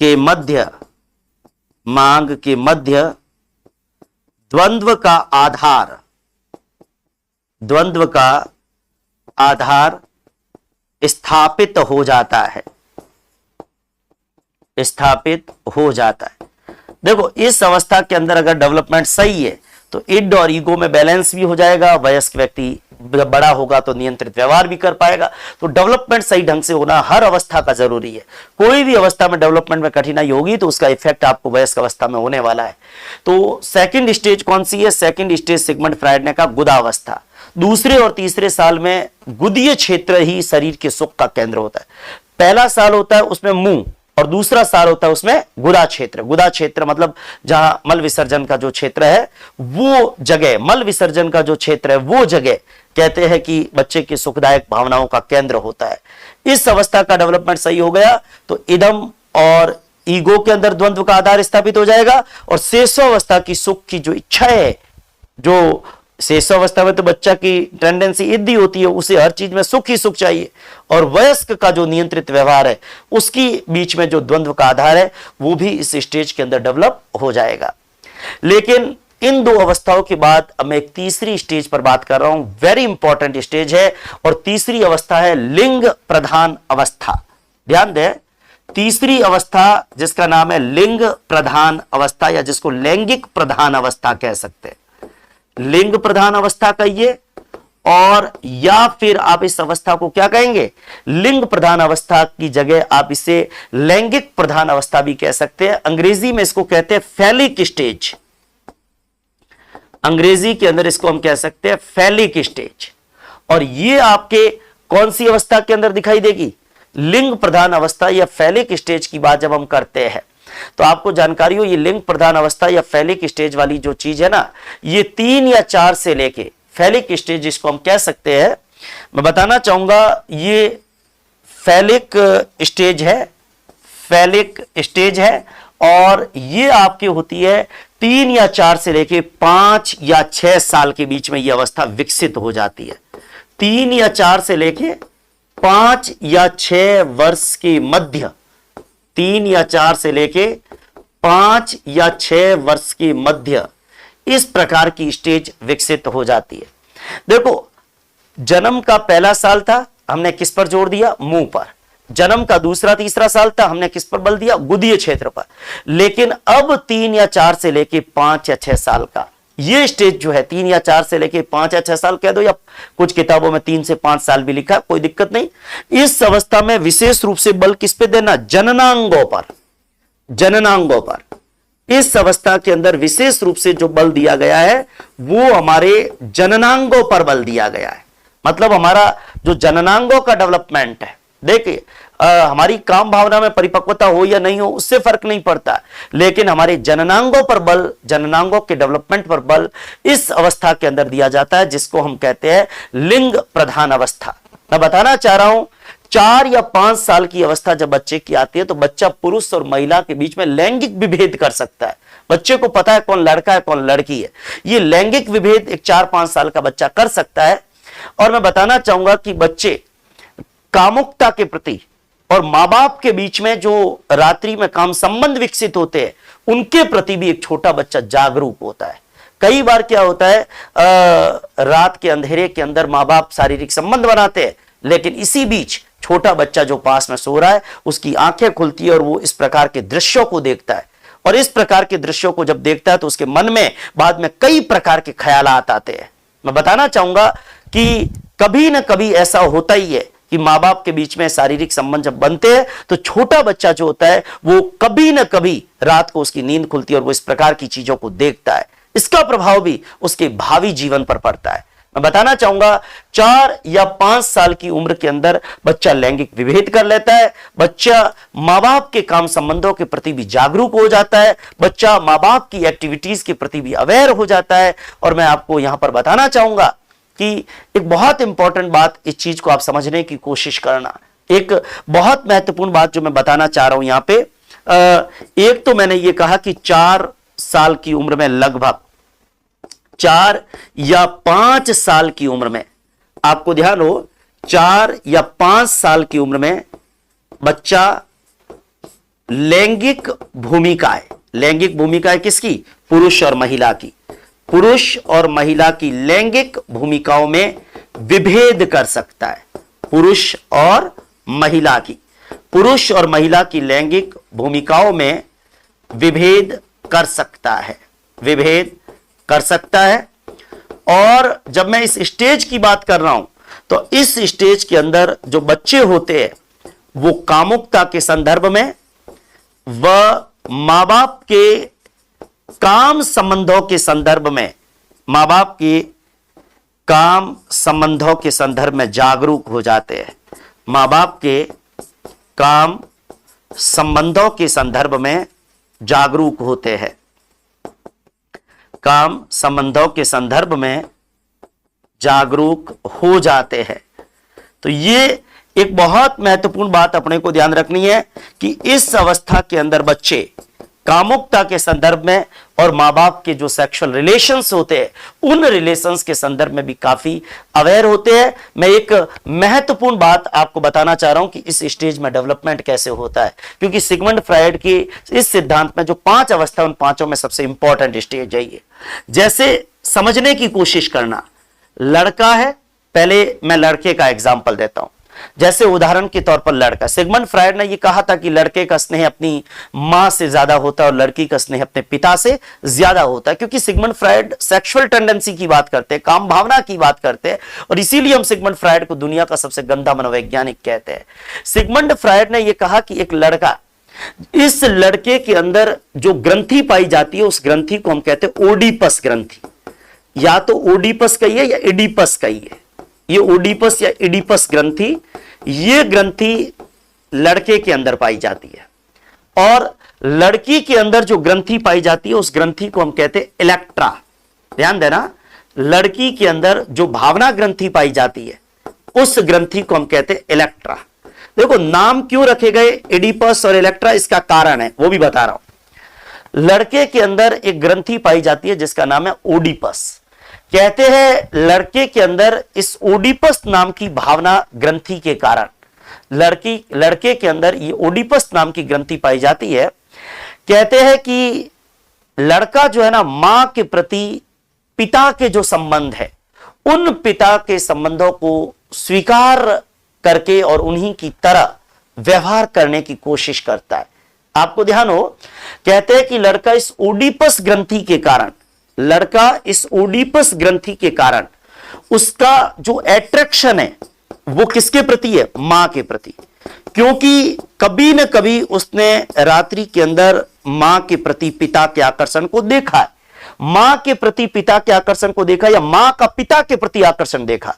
के मध्य, मांग के मध्य द्वंद्व का आधार, द्वंद्व का आधार स्थापित हो जाता है, स्थापित हो जाता है। देखो इस अवस्था के अंदर अगर डेवलपमेंट सही है तो इड और ईगो में बैलेंस भी हो जाएगा, वयस्क व्यक्ति बड़ा होगा तो नियंत्रित व्यवहार भी कर पाएगा। तो डेवलपमेंट सही ढंग से होना हर अवस्था का जरूरी है। कोई भी अवस्था में डेवलपमेंट में कठिनाई होगी तो उसका इफेक्ट आपको वयस्क अवस्था में होने वाला है। तो सेकंड स्टेज कौन सी है? सेकंड स्टेज सिगमंड फ्रायड ने कहा गुदावस्था। दूसरे और तीसरे साल में गुदीय क्षेत्र ही शरीर के सुख का केंद्र होता है। पहला साल होता है उसमें मुंह, और दूसरा साल होता है उसमें गुदा क्षेत्र। गुदा क्षेत्र मतलब जहां मल विसर्जन का जो क्षेत्र है वो जगह, मल विसर्जन का जो क्षेत्र है वो जगह कहते हैं कि बच्चे की सुखदायक भावनाओं का केंद्र होता है। इस अवस्था का डेवलपमेंट सही हो गया तो इदम और ईगो के अंदर द्वंद्व का आधार स्थापित हो जाएगा और शेषावस्था की सुख की जो इच्छा है, जो शेषावस्था में तो बच्चा की टेंडेंसी इद्दी होती है, उसे हर चीज में सुख ही सुख चाहिए, और वयस्क का जो नियंत्रित व्यवहार है उसकी बीच में जो द्वंद्व का आधार है वो भी इस स्टेज के अंदर डेवलप हो जाएगा। लेकिन इन दो अवस्थाओं के बाद अब मैं एक तीसरी स्टेज पर बात कर रहा हूं, वेरी इंपॉर्टेंट स्टेज है, और तीसरी अवस्था है लिंग प्रधान अवस्था। ध्यान दें, तीसरी अवस्था जिसका नाम है लिंग प्रधान अवस्था, या जिसको लैंगिक प्रधान अवस्था कह सकते हैं। लिंग प्रधान अवस्था कहिए, और या फिर आप इस अवस्था को क्या कहेंगे, लिंग प्रधान अवस्था की जगह आप इसे लैंगिक प्रधान अवस्था भी कह सकते हैं। अंग्रेजी में इसको कहते हैं फैलिक स्टेज, अंग्रेजी के अंदर इसको हम कह सकते हैं फैलिक स्टेज। और ये आपके कौन सी अवस्था के अंदर दिखाई देगी, लिंग प्रधान अवस्था या फैलिक स्टेज की बात जब हम करते हैं तो आपको जानकारी हो, ये लिंग प्रधान अवस्था या फैलिक स्टेज वाली जो चीज है ना, ये 3 या 4 से लेके फैलिक स्टेज जिसको हम कह सकते हैं, मैं बताना चाहूंगा ये फैलिक स्टेज है, फैलिक स्टेज है, और ये आपकी होती है 3 या 4 से लेके 5 या 6 साल के बीच में ये अवस्था विकसित हो जाती है। 3 या 4 से लेके 5 या 6 वर्ष के मध्य, 3 या 4 से लेके 5 या 6 वर्ष के मध्य इस प्रकार की स्टेज विकसित हो जाती है। देखो, जन्म का पहला साल था, हमने किस पर जोर दिया, मुंह पर। जन्म का दूसरा तीसरा साल था, हमने किस पर बल दिया, गुदीय क्षेत्र पर। लेकिन अब 3 या 4 से लेके 5 या 6 साल का ये स्टेज जो है, 3 या 4 से लेके 5 या 6 साल कह दो, या कुछ किताबों में 3 से 5 साल भी लिखा, कोई दिक्कत नहीं। इस अवस्था में विशेष रूप से बल किस पे देना, जननांगों पर, जननांगों पर। इस अवस्था के अंदर विशेष रूप से जो बल दिया गया है वो हमारे जननांगों पर बल दिया गया है। मतलब हमारा जो जननांगों का डेवलपमेंट है, देखिए हमारी काम भावना में परिपक्वता हो या नहीं हो उससे फर्क नहीं पड़ता, लेकिन हमारे जननांगों पर बल, जननांगों के डेवलपमेंट पर बल इस अवस्था के अंदर दिया जाता है, जिसको हम कहते हैं लिंग प्रधान अवस्था। मैं बताना चाह रहा हूं, 4 या 5 साल की अवस्था जब बच्चे की आती है तो बच्चा पुरुष और महिला के बीच में लैंगिक विभेद कर सकता है। बच्चे को पता है कौन लड़का है कौन लड़की है। ये लैंगिक विभेद एक 4-5 साल का बच्चा कर सकता है। और मैं बताना चाहूंगा कि बच्चे कामुकता के प्रति और मां बाप के बीच में जो रात्रि में काम संबंध विकसित होते हैं उनके प्रति भी एक छोटा बच्चा जागरूक होता है। कई बार क्या होता है, रात के अंधेरे के अंदर मां बाप शारीरिक संबंध बनाते हैं, लेकिन इसी बीच छोटा बच्चा जो पास में सो रहा है उसकी आंखें खुलती है और वो इस प्रकार के दृश्यों को देखता है। और इस प्रकार के दृश्यों को जब देखता है तो उसके मन में बाद में कई प्रकार के ख्यालात आते हैं। मैं बताना चाहूंगा कि कभी ना कभी ऐसा होता ही है कि मां बाप के बीच में शारीरिक संबंध जब बनते हैं तो छोटा बच्चा जो होता है वो कभी ना कभी रात को उसकी नींद खुलती है और वो इस प्रकार की चीजों को देखता है। इसका प्रभाव भी उसके भावी जीवन पर पड़ता है। मैं बताना चाहूंगा 4 या 5 साल की उम्र के अंदर बच्चा लैंगिक विभेद कर लेता है, बच्चा मां बाप के काम संबंधों के प्रति भी जागरूक हो जाता है, बच्चा मां बाप की एक्टिविटीज के प्रति भी अवेयर हो जाता है। और मैं आपको यहां पर बताना चाहूंगा कि एक बहुत इंपॉर्टेंट बात, इस चीज को आप समझने की कोशिश करना, एक बहुत महत्वपूर्ण बात जो मैं बताना चाह रहा हूं यहां पे। एक तो मैंने ये कहा कि 4 साल की उम्र में, लगभग 4 या 5 साल की उम्र में, आपको ध्यान हो 4 या 5 साल की उम्र में बच्चा लैंगिक भूमिकाएं, लैंगिक भूमिकाएं किसकी, पुरुष और महिला की, पुरुष और महिला की लैंगिक भूमिकाओं में विभेद कर सकता है। पुरुष और महिला की, पुरुष और महिला की लैंगिक भूमिकाओं में विभेद कर सकता है, विभेद कर सकता है। और जब मैं इस स्टेज की बात कर रहा हूं तो इस स्टेज के अंदर जो बच्चे होते हैं वो कामुकता के संदर्भ में व मां बाप के काम संबंधों के संदर्भ में, मां बाप के काम संबंधों के संदर्भ में जागरूक हो जाते हैं। मां बाप के काम संबंधों के संदर्भ में जागरूक होते हैं, काम संबंधों के संदर्भ में जागरूक हो जाते हैं। तो ये एक बहुत महत्वपूर्ण बात अपने को ध्यान रखनी है कि इस अवस्था के अंदर बच्चे कामुकता के संदर्भ में और मां बाप के जो सेक्सुअल रिलेशंस होते हैं उन रिलेशंस के संदर्भ में भी काफी अवेयर होते हैं। मैं एक महत्वपूर्ण बात आपको बताना चाह रहा हूं कि इस स्टेज में डेवलपमेंट कैसे होता है, क्योंकि सिगमंड फ्रायड के इस सिद्धांत में जो 5 अवस्था उन 5 में सबसे इंपॉर्टेंट स्टेज है ये। जैसे समझने की कोशिश करना, लड़का है, पहले मैं लड़के का एग्जाम्पल देता हूं। जैसे उदाहरण के तौर पर लड़का, सिगमंड फ्रायड ने यह कहा था कि लड़के का स्नेह अपनी मां से ज्यादा होता है और लड़की का स्नेह अपने पिता से ज्यादा होता है, क्योंकि सिगमंड फ्रायड सेक्सुअल टेंडेंसी की बात करते हैं, काम भावना की बात करते हैं, और इसीलिए हम सिगमंड फ्रायड को दुनिया का सबसे गंदा मनोवैज्ञानिक कहते हैं। सिगमंड फ्रायड ने यह कहा कि एक लड़का, इस लड़के के अंदर जो ग्रंथि पाई जाती है उस ग्रंथि को हम कहते हैं ओडीपस ग्रंथि, या तो ओडीपस कहिए या इडीपस कहिए। ये ओडीपस या इडीपस ग्रंथि, ये ग्रंथि लड़के के अंदर पाई जाती है, और लड़की के अंदर जो ग्रंथि पाई जाती है उस ग्रंथि को हम कहते हैं इलेक्ट्रा। ध्यान देना, लड़की के अंदर जो भावना ग्रंथि पाई जाती है उस ग्रंथि को हम कहते हैं इलेक्ट्रा। देखो नाम क्यों रखे गए इडीपस और इलेक्ट्रा, इसका कारण है वो भी बता रहा हूं। लड़के के अंदर एक ग्रंथि पाई जाती है जिसका नाम है ओडीपस। कहते हैं लड़के के अंदर इस ओडीपस नाम की भावना ग्रंथि के कारण लड़के के अंदर ये ओडीपस नाम की ग्रंथि पाई जाती है। कहते हैं कि लड़का जो है ना, मां के प्रति पिता के जो संबंध है उन पिता के संबंधों को स्वीकार करके और उन्हीं की तरह व्यवहार करने की कोशिश करता है। आपको ध्यान हो, कहते हैं कि लड़का इस ओडीपस ग्रंथि के कारण, उसका जो अट्रैक्शन है वो किसके प्रति है? मां के प्रति, क्योंकि कभी न कभी उसने रात्रि के अंदर मां के प्रति पिता के आकर्षण को देखा है, मां के प्रति पिता के आकर्षण को देखा, या मां का पिता के प्रति आकर्षण देखा।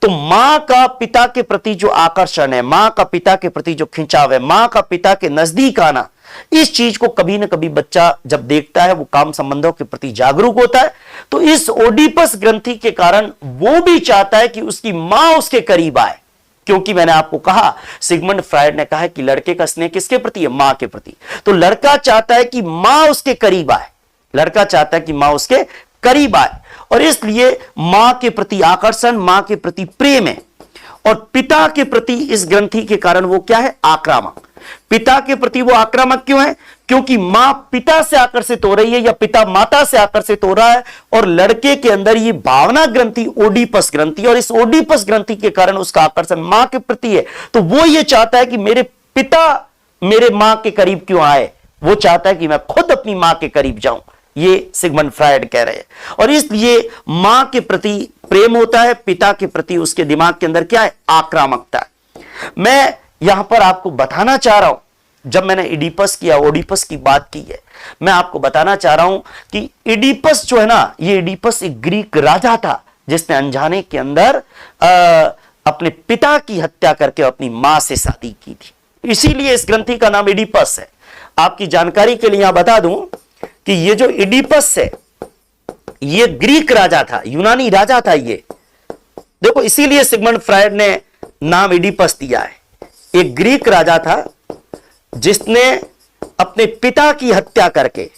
तो मां का पिता के प्रति जो आकर्षण है, मां का पिता के प्रति जो खिंचाव है, मां का पिता के नजदीक आना, इस चीज को कभी ना कभी बच्चा जब देखता है वो काम संबंधों के प्रति जागरूक होता है। तो इस ओडीपस ग्रंथि के कारण वो भी चाहता है कि उसकी मां उसके करीब आए, क्योंकि मैंने आपको कहा सिगमंड फ्रायड ने कहा है कि लड़के का स्नेह किसके प्रति है? मां के प्रति। तो लड़का चाहता है कि मां उसके करीब आए, लड़का चाहता है कि मां उसके करीब आए, और इसलिए मां के प्रति आकर्षण, मां के प्रति प्रेम है। और पिता के प्रति इस ग्रंथि के कारण वो क्या है? आक्रामक। पिता के प्रति वो आक्रामक क्यों है? क्योंकि मां पिता से आकर्षित हो रही है या पिता माता से आकर्षित हो रहा है, और लड़के के अंदर ये भावना ग्रंथि ओडीपस ग्रंथि, और इस ओडीपस ग्रंथि के कारण उसका आकर्षण मां के प्रति है। तो वो ये चाहता है कि मेरे पिता मेरे मां के करीब क्यों आए, वो चाहता है कि मैं खुद अपनी मां के करीब जाऊं। ये सिगमंड फ्रायड कह रहे हैं। और इसलिए मां के प्रति प्रेम होता है, पिता के प्रति उसके दिमाग के अंदर क्या है? आक्रामकता। मैं यहां पर आपको बताना चाह रहा हूं, जब मैंने इडीपस किया, ओडीपस की बात की है, मैं आपको बताना चाह रहा हूं कि इडीपस जो है ना, ये इडीपस एक ग्रीक राजा था जिसने अनजाने के अंदर अपने पिता की हत्या करके अपनी मां से शादी की थी। इसीलिए इस ग्रंथि का नाम इडीपस है। आपकी जानकारी के लिए यहां बता दूं कि ये जो इडीपस है ये ग्रीक राजा था, यूनानी राजा था ये। देखो इसीलिए सिगमंड फ्रायड ने नाम इडीपस दिया है। एक ग्रीक राजा था जिसने अपने पिता की हत्या करके,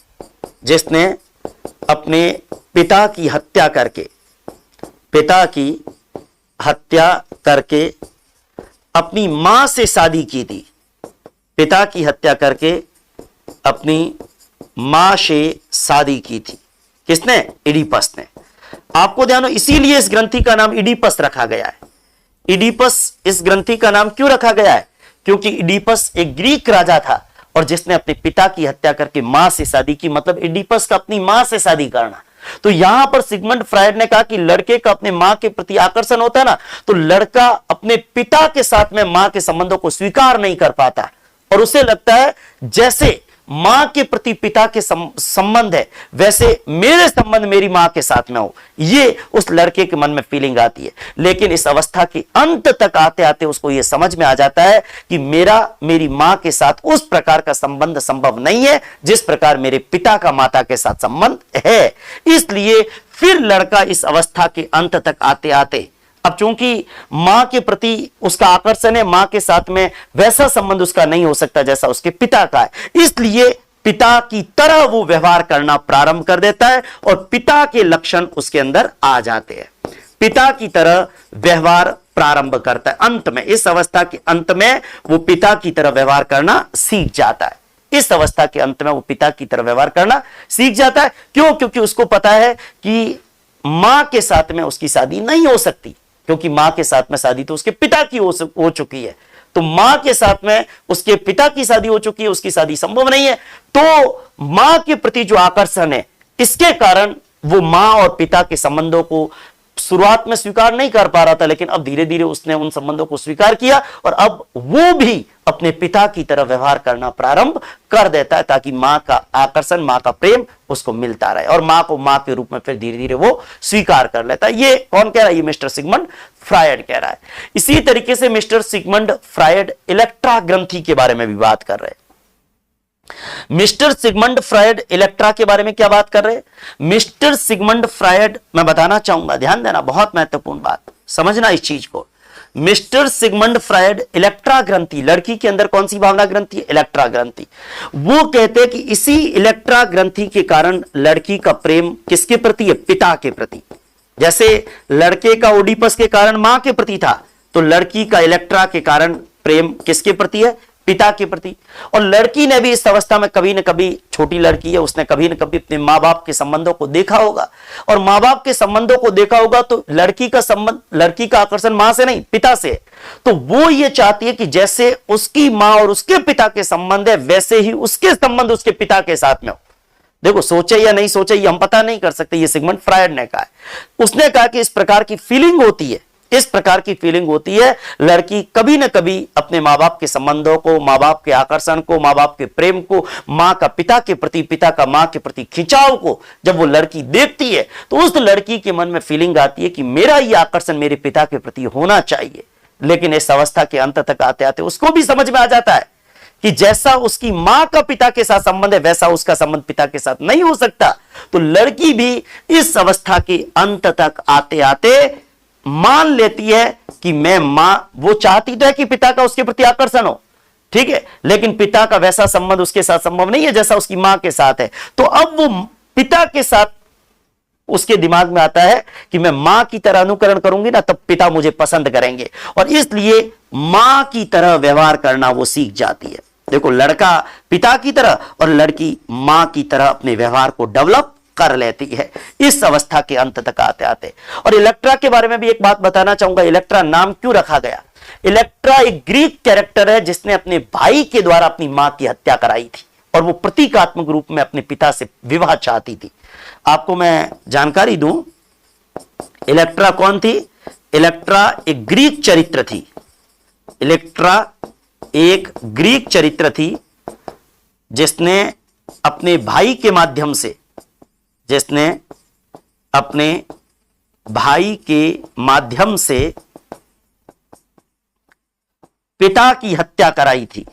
अपनी मां से शादी की थी। पिता की हत्या करके अपनी मां से शादी की थी। किसने? इडीपस ने। आपको ध्यान हो, इसीलिए इस ग्रंथि का नाम इडीपस रखा गया है। इडीपस इस ग्रंथि का नाम क्यों रखा गया है? क्योंकि इडीपस एक ग्रीक राजा था और जिसने अपने पिता की हत्या करके मां से शादी की, मतलब इडीपस का अपनी मां से शादी करना। तो यहां पर सिगमंड फ्रायड ने कहा कि लड़के का अपने मां के प्रति आकर्षण होता है ना, तो लड़का अपने पिता के साथ में मां के संबंधों को स्वीकार नहीं कर पाता, और उसे लगता है जैसे मां के प्रति पिता के संबंध है वैसे मेरे संबंध मेरी मां के साथ में हो, ये उस लड़के के मन में फीलिंग आती है। लेकिन इस अवस्था के अंत तक आते आते उसको यह समझ में आ जाता है कि मेरी मां के साथ उस प्रकार का संबंध संभव नहीं है जिस प्रकार मेरे पिता का माता के साथ संबंध है। इसलिए फिर लड़का इस अवस्था के अंत तक आते आते अब चूंकि मां के प्रति उसका आकर्षण है, मां के साथ में वैसा संबंध उसका नहीं हो सकता जैसा उसके पिता का है, इसलिए पिता की तरह वो व्यवहार करना प्रारंभ कर देता है और पिता के लक्षण उसके अंदर आ जाते हैं। पिता की तरह व्यवहार प्रारंभ करता है। अंत में, इस अवस्था के अंत में वो पिता की तरह व्यवहार करना सीख जाता है। इस अवस्था के अंत में वो पिता की तरह व्यवहार करना सीख जाता है। क्यों? क्योंकि उसको पता है कि मां के साथ में उसकी शादी नहीं हो सकती, क्योंकि मां के साथ में शादी तो उसके पिता की हो चुकी है। तो मां के साथ में उसके पिता की शादी हो चुकी है, उसकी शादी संभव नहीं है। तो मां के प्रति जो आकर्षण है, इसके कारण वो मां और पिता के संबंधों को शुरुआत में स्वीकार नहीं कर पा रहा था, लेकिन अब धीरे धीरे उसने उन संबंधों को स्वीकार किया और अब वो भी अपने पिता की तरह व्यवहार करना प्रारंभ कर देता है, ताकि मां का आकर्षण, मां का प्रेम उसको मिलता रहे और मां को मां के रूप में फिर धीरे धीरे वो स्वीकार कर लेता है। ये कौन कह रहा है? ये मिस्टर सिगमंड फ्रायड कह रहा है। इसी तरीके से मिस्टर सिगमंड फ्रायड इलेक्ट्रा ग्रंथि के बारे में भी बात कर रहे हैं। मिस्टर सिगमंड फ्रायड इलेक्ट्रा के बारे में क्या बात कर रहे हैं? मिस्टर सिगमंड फ्रायड, मैं बताना चाहूंगा, ध्यान देना, बहुत महत्वपूर्ण बात, समझना इस चीज को। मिस्टर सिगमंड फ्रायड इलेक्ट्रा ग्रंथि, लड़की के अंदर कौन सी भावना ग्रंथि है? इलेक्ट्रा ग्रंथि। वो कहते हैं कि इसी इलेक्ट्रा ग्रंथि के कारण लड़की का प्रेम किसके प्रति है? पिता के प्रति। जैसे लड़के का ओडिपस के कारण मां के प्रति था, तो लड़की का इलेक्ट्रा के कारण प्रेम किसके प्रति है? पिता के प्रति। और लड़की ने भी इस अवस्था में कभी न कभी, छोटी लड़की है, उसने कभी न कभी अपने माँ बाप के संबंधों को देखा होगा, और माँ बाप के संबंधों को देखा होगा तो लड़की का संबंध, लड़की का आकर्षण मां से नहीं, पिता से। तो वो ये चाहती है कि जैसे उसकी मां और उसके पिता के संबंध है, वैसे ही उसके संबंध उसके पिता के साथ में हो। देखो, सोचे या नहीं सोचे ये हम पता नहीं कर सकते, ये सिगमंड फ्रायड ने कहा है। उसने कहा कि इस प्रकार की फीलिंग होती है, इस प्रकार की फीलिंग होती है। लड़की कभी न कभी अपने माँ बाप के संबंधों को, माँ बाप के आकर्षण को, माँ बाप के प्रेम को, माँ का पिता के प्रति, पिता का माँ के प्रति खिंचाव को जब वो लड़की देखती है, तो उस लड़की के मन में फीलिंग आती है कि मेरा ये आकर्षण मेरे पिता के प्रति होना चाहिए। लेकिन इस अवस्था के अंत तक आते आते उसको भी समझ में आ जाता है कि जैसा उसकी मां का पिता के साथ संबंध है, वैसा उसका संबंध पिता के साथ नहीं हो सकता। तो लड़की भी इस अवस्था के अंत तक आते आते मान लेती है कि मैं मां, वो चाहती तो है कि पिता का उसके प्रति आकर्षण हो, ठीक है, लेकिन पिता का वैसा संबंध उसके साथ संभव नहीं है जैसा उसकी मां के साथ है। तो अब वो पिता के साथ, उसके दिमाग में आता है कि मैं मां की तरह अनुकरण करूंगी ना, तब पिता मुझे पसंद करेंगे, और इसलिए मां की तरह व्यवहार करना वो सीख जाती है। देखो, लड़का पिता की तरह और लड़की मां की तरह अपने व्यवहार को डेवलप कर लेती है इस अवस्था के अंत तक आते आते। और इलेक्ट्रा के बारे में भी एक बात बताना चाहूंगा। इलेक्ट्रा नाम क्यों रखा गया? इलेक्ट्रा एक ग्रीक कैरेक्टर है जिसने अपने भाई के द्वारा अपनी मां की हत्या कराई थी, और वो प्रतीकात्मक रूप में अपने पिता से विवाह चाहती थी। आपको मैं जानकारी दूं, इलेक्ट्रा कौन थी? इलेक्ट्रा एक ग्रीक चरित्र थी। इलेक्ट्रा एक ग्रीक चरित्र थी जिसने अपने भाई के माध्यम से, जिसने अपने भाई के माध्यम से पिता की हत्या कराई थी।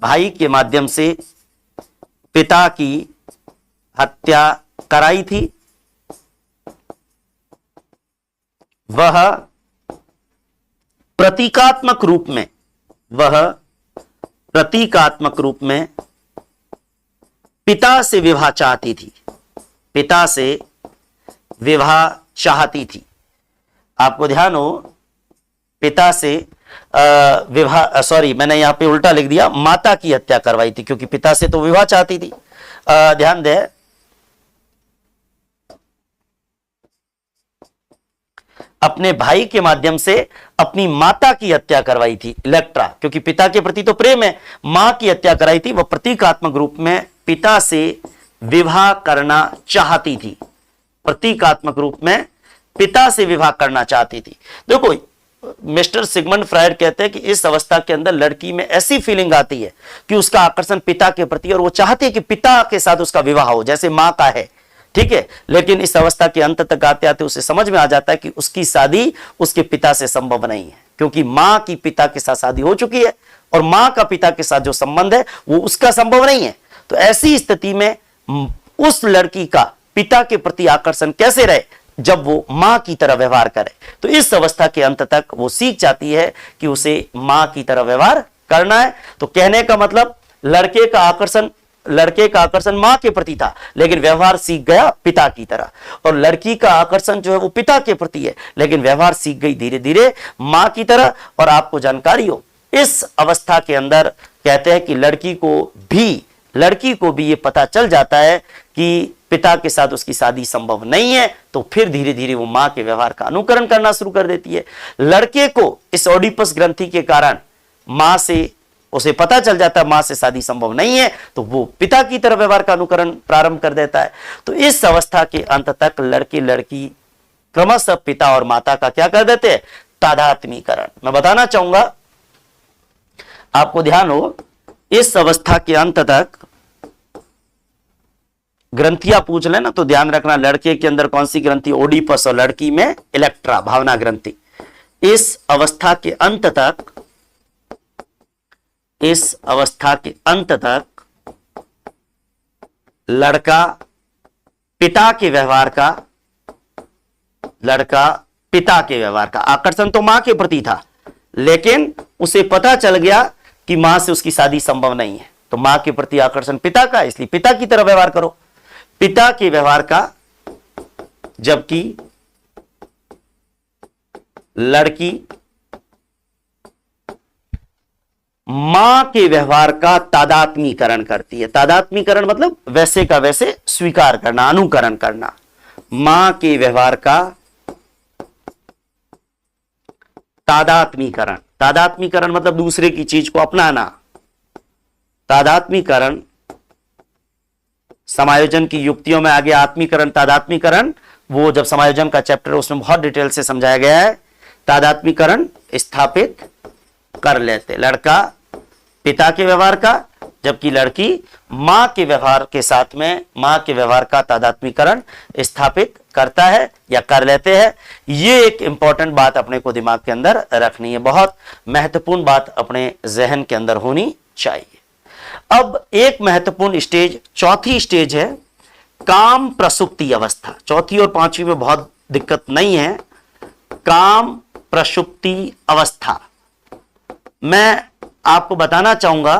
भाई के माध्यम से पिता की हत्या कराई थी। वह प्रतीकात्मक रूप में, वह प्रतीकात्मक रूप में पिता से विवाह चाहती थी, पिता से विवाह चाहती थी। आपको ध्यान हो, पिता से विवाह, सॉरी मैंने यहां पे उल्टा लिख दिया, माता की हत्या करवाई थी, क्योंकि पिता से तो विवाह चाहती थी। ध्यान दे, अपने भाई के माध्यम से अपनी माता की हत्या करवाई थी इलेक्ट्रा, क्योंकि पिता के प्रति तो प्रेम है, मां की हत्या कराई थी। वह प्रतीकात्मक रूप में पिता से विवाह करना चाहती थी, प्रतीकात्मक रूप में पिता से विवाह करना चाहती थी। देखो, मिस्टर सिगमंड फ्रायड कहते हैं कि इस अवस्था के अंदर लड़की में ऐसी फीलिंग आती है कि उसका आकर्षण पिता के प्रति, और वो चाहती है कि पिता के साथ उसका विवाह हो जैसे मां का है, ठीक है। लेकिन इस अवस्था के अंत तक आते आते उसे समझ में आ जाता है कि उसकी शादी उसके पिता से संभव नहीं है, क्योंकि मां की पिता के साथ शादी हो चुकी है और मां का पिता के साथ जो संबंध है वो उसका संभव नहीं है। तो ऐसी स्थिति में उस लड़की का पिता के प्रति आकर्षण कैसे रहे, जब वो मां की तरह व्यवहार करे, तो इस अवस्था के अंत तक वो सीख जाती है कि उसे मां की तरह व्यवहार करना है। तो कहने का मतलब लड़के का आकर्षण मां के प्रति था, लेकिन व्यवहार सीख गया पिता की तरह, और लड़की का आकर्षण जो है वो पिता के प्रति है, लेकिन व्यवहार सीख गई धीरे धीरे मां की तरह। और आपको जानकारी हो, इस अवस्था के अंदर कहते हैं कि लड़की को भी ये पता चल जाता है कि पिता के साथ उसकी शादी संभव नहीं है, तो फिर धीरे धीरे वो मां के व्यवहार का अनुकरण करना शुरू कर देती है। लड़के को इस ओडिपस ग्रंथि के कारण मां से उसे पता चल जाता है मां से शादी संभव नहीं है, तो वो पिता की तरह व्यवहार का अनुकरण प्रारंभ कर देता है। तो इस अवस्था के अंत तक लड़के लड़की क्रमशः पिता और माता का क्या कर देते हैं, तादात्मीकरण। मैं बताना चाहूंगा, आपको ध्यान हो, इस अवस्था के अंत तक ग्रंथियां पूछ लेना तो ध्यान रखना, लड़के के अंदर कौन सी ग्रंथि, ओडिपस, और लड़की में इलेक्ट्रा, भावना ग्रंथि। इस अवस्था के अंत तक लड़का पिता के व्यवहार का आकर्षण तो मां के प्रति था, लेकिन उसे पता चल गया कि मां से उसकी शादी संभव नहीं है, तो मां के प्रति आकर्षण पिता का, इसलिए पिता की तरह व्यवहार करो, पिता के व्यवहार का। जबकि लड़की मां के व्यवहार का तादात्मीकरण करती है। तादात्मीकरण मतलब वैसे का वैसे स्वीकार करना, अनुकरण करना। मां के व्यवहार का तादात्मीकरण मतलब दूसरे की चीज को अपनाना। तादात्मीकरण समायोजन की युक्तियों में आगे आत्मीकरण, तादात्मीकरण, वो जब समायोजन का चैप्टर है उसमें बहुत डिटेल से समझाया गया है। तादात्मीकरण स्थापित कर लेते, लड़का पिता के व्यवहार का, जबकि लड़की मां के व्यवहार के साथ में मां के व्यवहार का तादात्मीकरण स्थापित करता है या कर लेते हैं। ये एक इंपॉर्टेंट बात अपने को दिमाग के अंदर रखनी है, बहुत महत्वपूर्ण बात अपने जहन के अंदर होनी चाहिए। अब एक महत्वपूर्ण स्टेज, चौथी स्टेज है काम प्रसुप्ति अवस्था। चौथी और पांचवी में बहुत दिक्कत नहीं है। काम प्रसुप्ति अवस्था मैं आपको बताना चाहूंगा,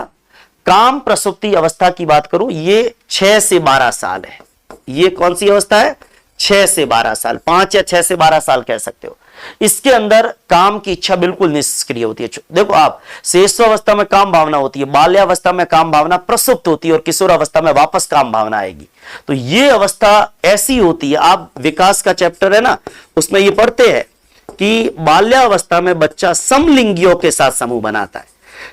काम प्रसुप्ति अवस्था की बात करूं, ये 6 से 12 साल है। ये कौन सी अवस्था है, 6 से 12 साल, 5 या 6 से 12 साल कह सकते हो। इसके अंदर काम की इच्छा बिल्कुल निष्क्रिय होती है। देखो आप, श्रेष्ठावस्था में काम भावना होती है, बाल्यावस्था में काम भावना प्रसुप्त होती है, और किशोर अवस्था में वापस काम भावना आएगी। तो ये अवस्था ऐसी होती है, आप विकास का चैप्टर है ना, उसमें ये पढ़ते हैं कि बाल्यावस्था में बच्चा समलिंगियों के साथ समूह बनाता है।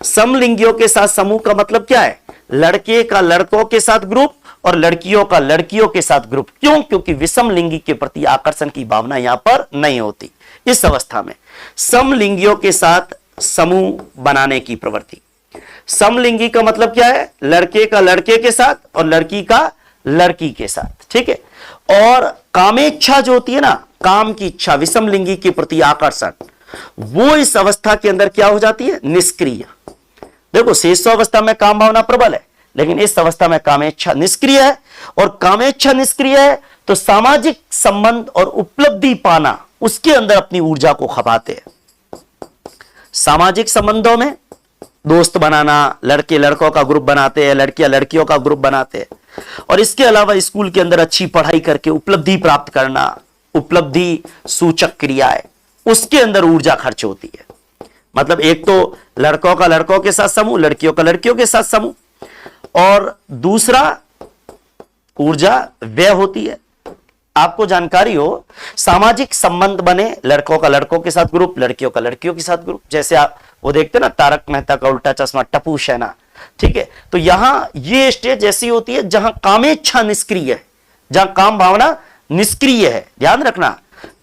समलिंगियों के साथ समूह का मतलब क्या है, लड़के का लड़कों के साथ ग्रुप और लड़कियों का लड़कियों के साथ ग्रुप। क्यों, क्योंकि विषम लिंगी के प्रति आकर्षण की भावना यहां पर नहीं होती। इस अवस्था में समलिंगियों के साथ समूह बनाने की प्रवृत्ति। समलिंगी का मतलब क्या है, लड़के का लड़के के साथ और लड़की का लड़की के साथ, ठीक है। और कामेच्छा जो होती है ना, काम की इच्छा, विषम लिंगी के प्रति आकर्षण, वो इस अवस्था के अंदर क्या हो जाती है, निष्क्रिय। देखो शेषावस्था में काम भावना प्रबल है, लेकिन इस अवस्था में कामेच्छा निष्क्रिय है। और कामेच्छा निष्क्रिय है तो सामाजिक संबंध और उपलब्धि पाना, उसके अंदर अपनी ऊर्जा को खपाते हैं। सामाजिक संबंधों में दोस्त बनाना, लड़के लड़कों का ग्रुप बनाते हैं, लड़कियां लड़कियों का ग्रुप बनाते हैं। और इसके अलावा स्कूल के अंदर अच्छी पढ़ाई करके उपलब्धि प्राप्त करना, उपलब्धि सूचक क्रियाएं, उसके अंदर ऊर्जा खर्च होती है। मतलब एक तो लड़कों का लड़कों के साथ समूह, लड़कियों का लड़कियों के साथ समूह, और दूसरा ऊर्जा व्यय होती है। आपको जानकारी हो, सामाजिक संबंध बने, लड़कों का लड़कों के साथ ग्रुप, लड़कियों का लड़कियों के साथ ग्रुप। जैसे आप वो देखते ना तारक मेहता का उल्टा चश्मा, टपू सेना, ठीक है। तो यहां ये स्टेज ऐसी होती है जहां कामेच्छा निष्क्रिय है, जहां काम भावना निष्क्रिय है। ध्यान रखना,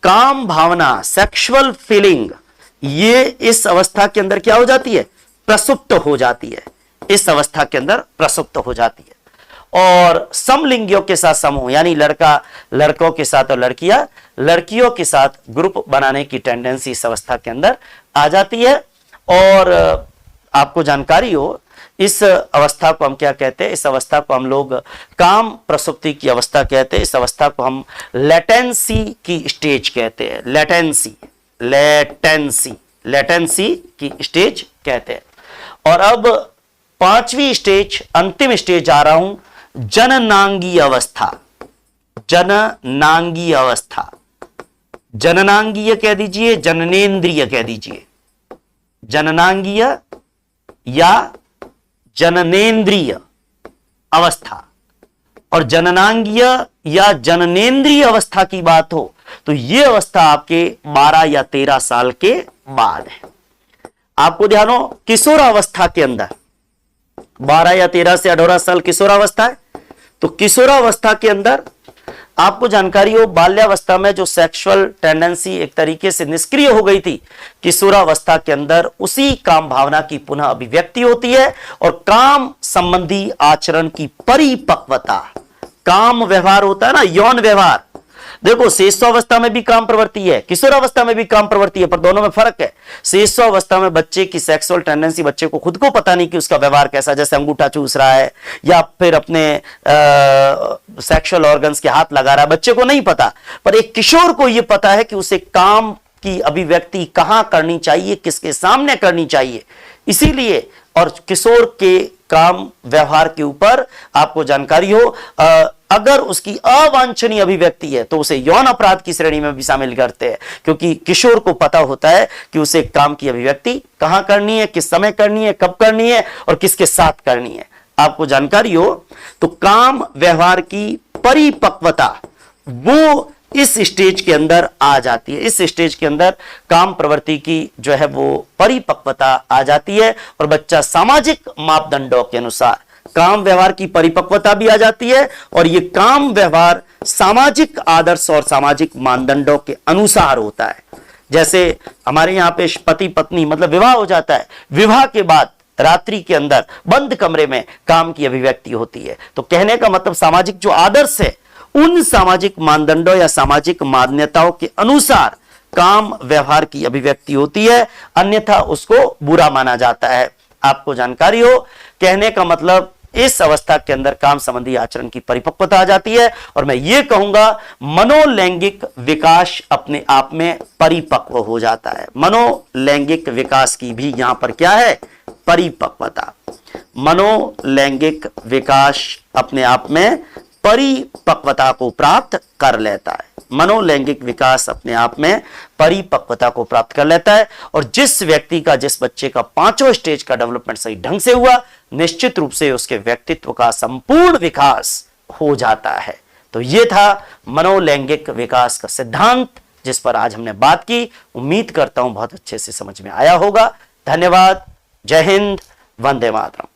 काम भावना, सेक्सुअल फीलिंग, ये इस अवस्था के अंदर क्या हो जाती है, प्रसुप्त हो जाती है। इस अवस्था के अंदर प्रसुप्त हो जाती है। और समलिंगियों के साथ समूह, यानी लड़का लड़कों के साथ और लड़कियां लड़कियों के साथ ग्रुप बनाने की टेंडेंसी इस अवस्था के अंदर आ जाती है। और आपको जानकारी हो इस अवस्था को हम क्या कहते हैं? इस अवस्था को हम लोग काम प्रसुप्ति की अवस्था कहते हैं। इस अवस्था को हम लेटेंसी की स्टेज कहते हैं। लेटेंसी की स्टेज कहते हैं। और अब पांचवी स्टेज, अंतिम स्टेज आ रहा हूं, जननांगीय अवस्था। जननांगीय कह दीजिए, जननेन्द्रिय कह दीजिए। जननांगीय या जननेन्द्रिय अवस्था। और जननांगीय या जननेन्द्रिय अवस्था की बात हो तो यह अवस्था आपके 12 या 13 साल के बाद है। आपको ध्यान हो, किशोरावस्था के अंदर 12 या 13 से 18 साल किशोरावस्था है। तो किशोरावस्था के अंदर आपको जानकारी हो, बाल्यावस्था में जो सेक्सुअल टेंडेंसी एक तरीके से निष्क्रिय हो गई थी, किशोरावस्था के अंदर उसी काम भावना की पुनः अभिव्यक्ति होती है और काम संबंधी आचरण की परिपक्वता। काम व्यवहार होता है ना, यौन व्यवहार। देखो, शेषावस्था में भी काम प्रवृत्ति है, किशोरावस्था में भी काम प्रवृत्ति है, पर दोनों में फर्क है। शेषावस्था में बच्चे की सेक्सुअल टेंडेंसी, बच्चे को खुद को पता नहीं कि उसका व्यवहार कैसा, जैसे अंगूठा चूस रहा है या फिर अपने सेक्सुअल ऑर्गन्स के हाथ लगा रहा है, बच्चे को नहीं पता। पर एक किशोर को यह पता है कि उसे काम की अभिव्यक्ति कहां करनी चाहिए, किसके सामने करनी चाहिए। इसीलिए और किशोर के काम व्यवहार के ऊपर आपको जानकारी हो, अगर उसकी अवांछनीय अभिव्यक्ति है तो उसे यौन अपराध की श्रेणी में भी शामिल करते हैं, क्योंकि किशोर को पता होता है कि उसे काम की अभिव्यक्ति कहां करनी है, किस समय करनी है, कब करनी है और किसके साथ करनी है। आपको जानकारी हो तो काम व्यवहार की परिपक्वता वो इस स्टेज के अंदर आ जाती है। इस स्टेज के अंदर काम प्रवृत्ति की जो है वो परिपक्वता आ जाती है और बच्चा सामाजिक मापदंडों के अनुसार काम व्यवहार की परिपक्वता भी आ जाती है और ये काम व्यवहार सामाजिक आदर्श और सामाजिक मानदंडों के अनुसार होता है। जैसे हमारे यहां पे पति पत्नी मतलब विवाह हो जाता है, विवाह के बाद रात्रि के अंदर बंद कमरे में काम की अभिव्यक्ति होती है। तो कहने का मतलब सामाजिक जो आदर्श है उन सामाजिक मानदंडों या सामाजिक मान्यताओं के अनुसार काम व्यवहार की अभिव्यक्ति होती है, अन्यथा उसको बुरा माना जाता है। आपको जानकारी हो, कहने का मतलब इस अवस्था के अंदर काम संबंधी आचरण की परिपक्वता आ जाती है और मैं ये कहूंगा मनोलैंगिक विकास अपने आप में परिपक्व हो जाता है। मनोलैंगिक विकास की भी यहां पर क्या है? परिपक्वता। मनोलैंगिक विकास अपने आप में परिपक्वता को प्राप्त कर लेता है। मनोलैंगिक विकास अपने आप में परिपक्वता को प्राप्त कर लेता है और जिस व्यक्ति का, जिस बच्चे का 5वां स्टेज का डेवलपमेंट सही ढंग से हुआ, निश्चित रूप से उसके व्यक्तित्व का संपूर्ण विकास हो जाता है। तो यह था मनोलैंगिक विकास का सिद्धांत जिस पर आज हमने बात की। उम्मीद करता हूं बहुत अच्छे से समझ में आया होगा। धन्यवाद। जय हिंद। वंदे मातरम।